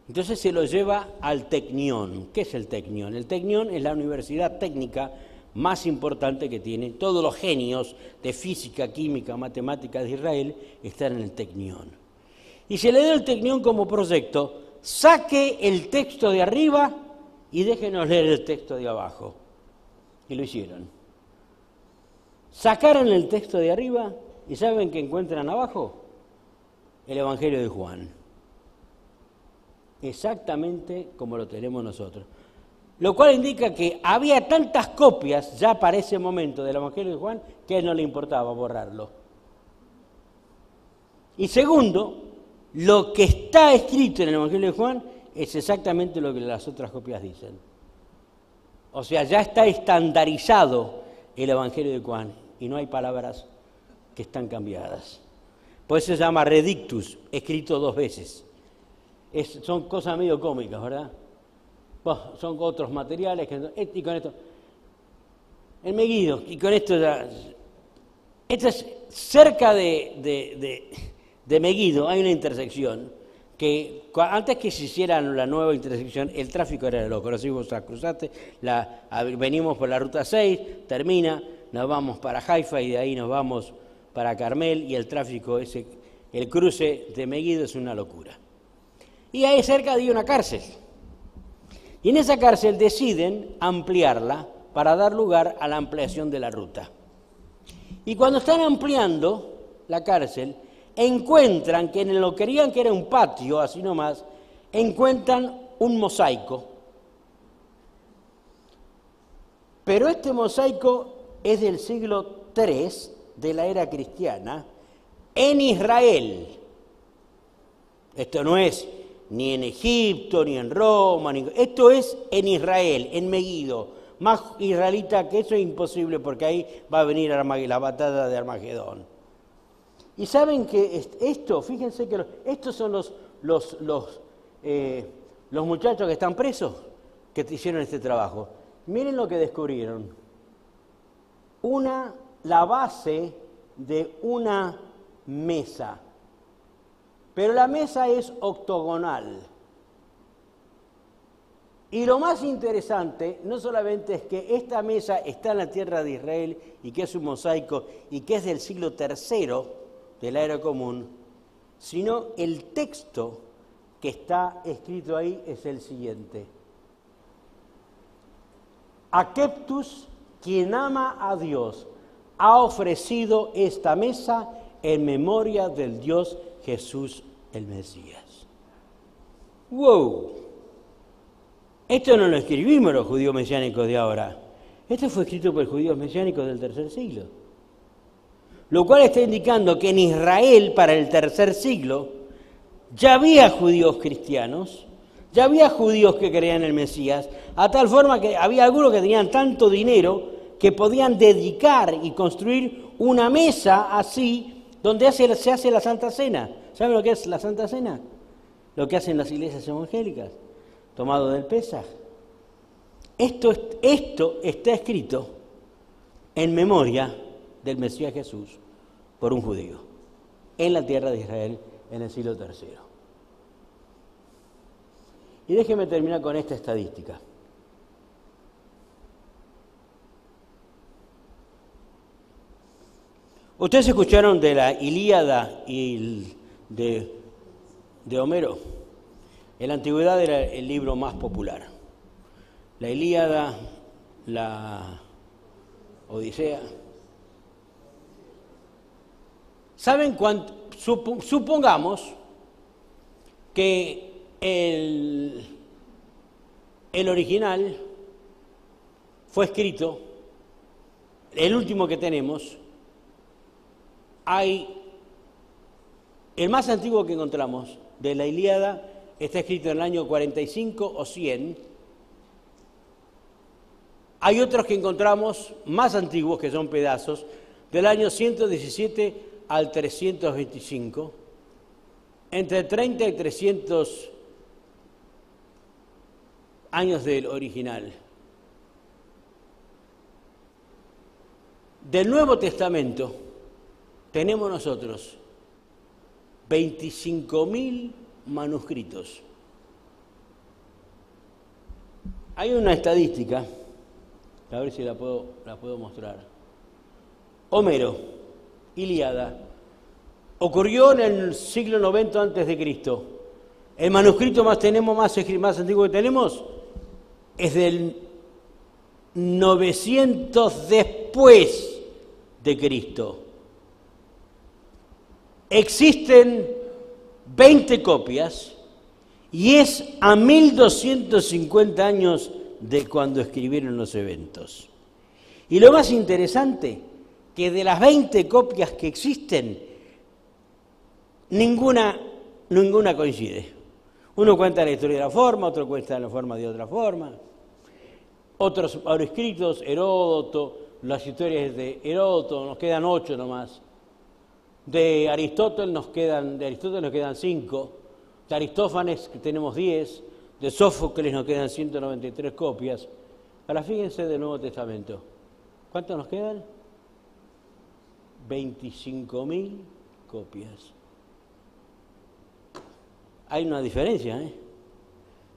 Entonces se lo lleva al Tecnión. ¿Qué es el Tecnión? El Tecnión es la universidad técnica más importante que tiene. Todos los genios de física, química, matemáticas de Israel están en el Tecnión. Y se le dio el Tecnión como proyecto, saque el texto de arriba y déjenos leer el texto de abajo. Y lo hicieron. Sacaron el texto de arriba y ¿saben qué encuentran abajo? El Evangelio de Juan. Exactamente como lo tenemos nosotros. Lo cual indica que había tantas copias ya para ese momento del Evangelio de Juan que a él no le importaba borrarlo. Y segundo, lo que está escrito en el Evangelio de Juan es exactamente lo que las otras copias dicen. O sea, ya está estandarizado el Evangelio de Juan y no hay palabras que están cambiadas. Por eso se llama redictus, escrito 2 veces. Son cosas medio cómicas, ¿verdad? Son otros materiales. Y con esto. El Megiddo, y con esto ya. Esto es cerca de Megiddo, hay una intersección que antes que se hiciera la nueva intersección, el tráfico era loco. Lo seguimos a cruzarte, venimos por la ruta 6, termina, nos vamos para Haifa y de ahí nos vamos para Carmel y el tráfico, el cruce de Megiddo es una locura. Y ahí cerca hay una cárcel. Y en esa cárcel deciden ampliarla para dar lugar a la ampliación de la ruta. Y cuando están ampliando la cárcel, encuentran que en lo que querían que era un patio, así nomás, encuentran un mosaico. Pero este mosaico es del siglo III de la era cristiana en Israel. Esto no es ni en Egipto, ni en Roma, esto es en Israel, en Megiddo. más israelita que eso es imposible, porque ahí va a venir la batalla de Armagedón. Y saben que esto, fíjense que estos son los muchachos que están presos, que hicieron este trabajo. Miren lo que descubrieron. La base de una mesa. Pero la mesa es octogonal. Y lo más interesante, no solamente es que esta mesa está en la tierra de Israel y que es un mosaico y que es del siglo III de la era común, sino el texto que está escrito ahí es el siguiente. Aqueptus, quien ama a Dios, ha ofrecido esta mesa en memoria del Dios Jesús el Mesías. ¡Wow! Esto no lo escribimos los judíos mesiánicos de ahora. Esto fue escrito por judíos mesiánicos del tercer siglo. Lo cual está indicando que en Israel, para el tercer siglo, ya había judíos cristianos, ya había judíos que creían en el Mesías, a tal forma que había algunos que tenían tanto dinero que podían dedicar y construir una mesa así, donde se hace la Santa Cena. ¿Saben lo que es la Santa Cena? Lo que hacen las iglesias evangélicas, tomado del Pesaj. Esto está escrito en memoria del Mesías Jesús por un judío en la tierra de Israel en el siglo III. Y déjenme terminar con esta estadística. ¿Ustedes escucharon de la Ilíada y de Homero? En la antigüedad era el libro más popular. La Ilíada, la Odisea. ¿Saben cuánto? Supongamos que el original fue escrito, el último que tenemos, el más antiguo que encontramos de la Ilíada está escrito en el año 45 o 100. Hay otros que encontramos más antiguos, que son pedazos, del año 117 al 325, entre 30 y 300 años del original. Del Nuevo Testamento tenemos nosotros 25.000 manuscritos. Hay una estadística, a ver si la puedo mostrar. Homero, Ilíada, ocurrió en el siglo 90 antes de Cristo. El manuscrito más antiguo que tenemos es del 900 después de Cristo. Existen 20 copias y es a 1250 años de cuando escribieron los eventos. Y lo más interesante, que de las 20 copias que existen, ninguna coincide. Uno cuenta la historia de una forma, otro cuenta la forma de otra forma. Otros escritos, Heródoto, las historias de Heródoto, nos quedan 8 nomás. De Aristóteles nos quedan 5, de Aristófanes tenemos 10, de Sófocles nos quedan 193 copias. Ahora fíjense del Nuevo Testamento. ¿Cuántos nos quedan? 25.000 copias. Hay una diferencia,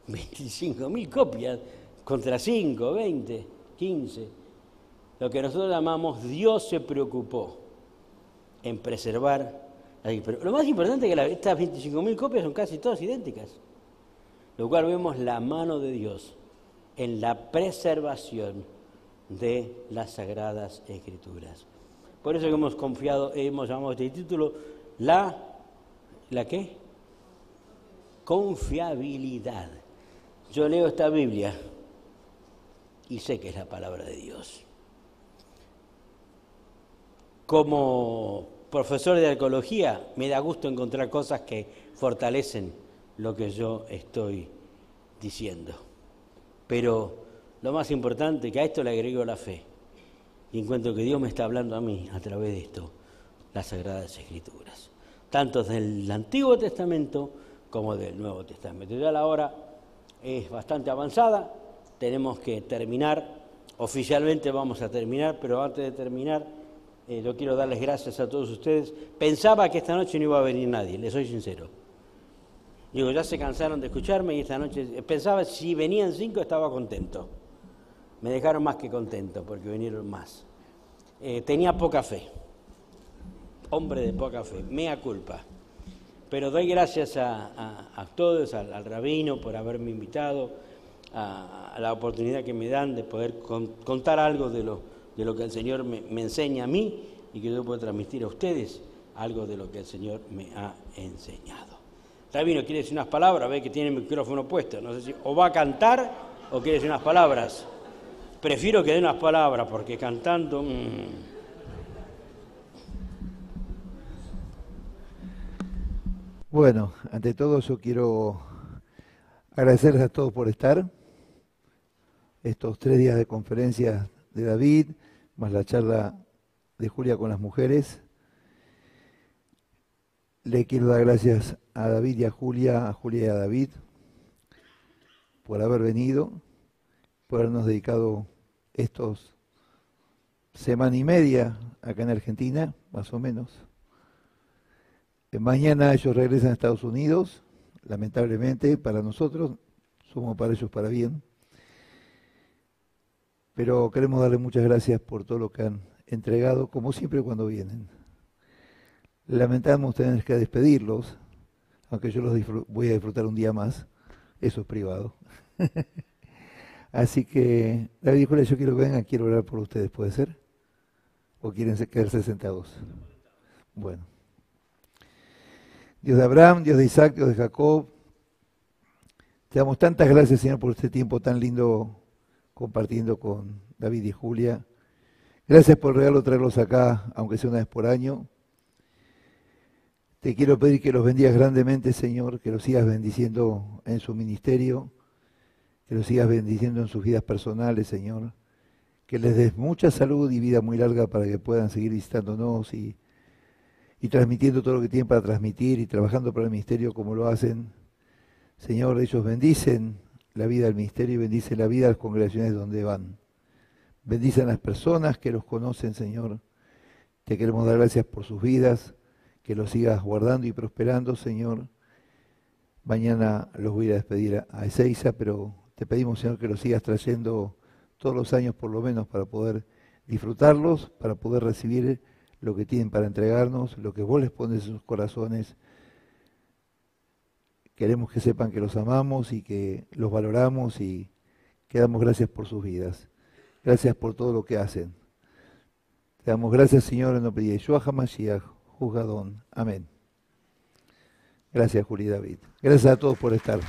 25.000 copias contra 5, 20, 15. Lo que nosotros llamamos Dios se preocupó en preservar. Pero lo más importante es que estas 25.000 copias son casi todas idénticas, lo cual vemos la mano de Dios en la preservación de las Sagradas Escrituras. Por eso que hemos llamado este título ¿la qué? Confiabilidad. Yo leo esta Biblia y sé que es la palabra de Dios. Como profesor de arqueología, me da gusto encontrar cosas que fortalecen lo que yo estoy diciendo. Pero lo más importante, que a esto le agrego la fe. Y encuentro que Dios me está hablando a mí a través de esto, las Sagradas Escrituras, tanto del Antiguo Testamento como del Nuevo Testamento. Ya la hora es bastante avanzada, tenemos que terminar, oficialmente vamos a terminar, pero antes de terminar, yo quiero darles gracias a todos ustedes. Pensaba que esta noche no iba a venir nadie, les soy sincero. Digo, ya se cansaron de escucharme y esta noche, pensaba si venían 5 estaba contento. Me dejaron más que contento porque vinieron más. Tenía poca fe, hombre de poca fe, mea culpa. Pero doy gracias a todos, al rabino por haberme invitado, a la oportunidad que me dan de poder contar algo de lo que el Señor me enseña a mí y que yo puedo transmitir a ustedes algo de lo que el Señor me ha enseñado. Rabino, ¿quiere decir unas palabras? Ve que tiene el micrófono puesto. No sé si o va a cantar o quiere decir unas palabras. Prefiero que dé unas palabras porque cantando... Bueno, ante todo yo quiero agradecerles a todos por estar. Estos 3 días de conferencia de David, más la charla de Julia con las mujeres. Le quiero dar gracias a David y a Julia y a David, por haber venido, por habernos dedicado estos semana y media acá en Argentina, más o menos. Mañana ellos regresan a Estados Unidos, lamentablemente para nosotros, somos para ellos para bien. Pero queremos darle muchas gracias por todo lo que han entregado, como siempre cuando vienen. Lamentamos tener que despedirlos, aunque yo los voy a disfrutar un día más, eso es privado. Así que, David y Julia, yo quiero que vengan, quiero orar por ustedes, ¿puede ser? ¿O quieren quedarse sentados? Bueno. Dios de Abraham, Dios de Isaac, Dios de Jacob, te damos tantas gracias, Señor, por este tiempo tan lindo compartiendo con David y Julia. Gracias por el regalo de traerlos acá, aunque sea una vez por año. Te quiero pedir que los bendigas grandemente, Señor, que los sigas bendiciendo en su ministerio, que los sigas bendiciendo en sus vidas personales, Señor, que les des mucha salud y vida muy larga para que puedan seguir visitándonos y transmitiendo todo lo que tienen para transmitir y trabajando para el ministerio como lo hacen. Señor, ellos bendicen la vida del ministerio y bendicen la vida de las congregaciones donde van. Bendicen a las personas que los conocen, Señor. Te queremos dar gracias por sus vidas, que los sigas guardando y prosperando, Señor. Mañana los voy a despedir a Ezeiza, pero te pedimos, Señor, que los sigas trayendo todos los años por lo menos para poder disfrutarlos, para poder recibir lo que tienen para entregarnos, lo que vos les pones en sus corazones. Queremos que sepan que los amamos y que los valoramos y que damos gracias por sus vidas. Gracias por todo lo que hacen. Te damos gracias, Señor, en nombre de Yeshua HaMashiach, Juzgadón. Amén. Gracias, Juli y David. Gracias a todos por estar.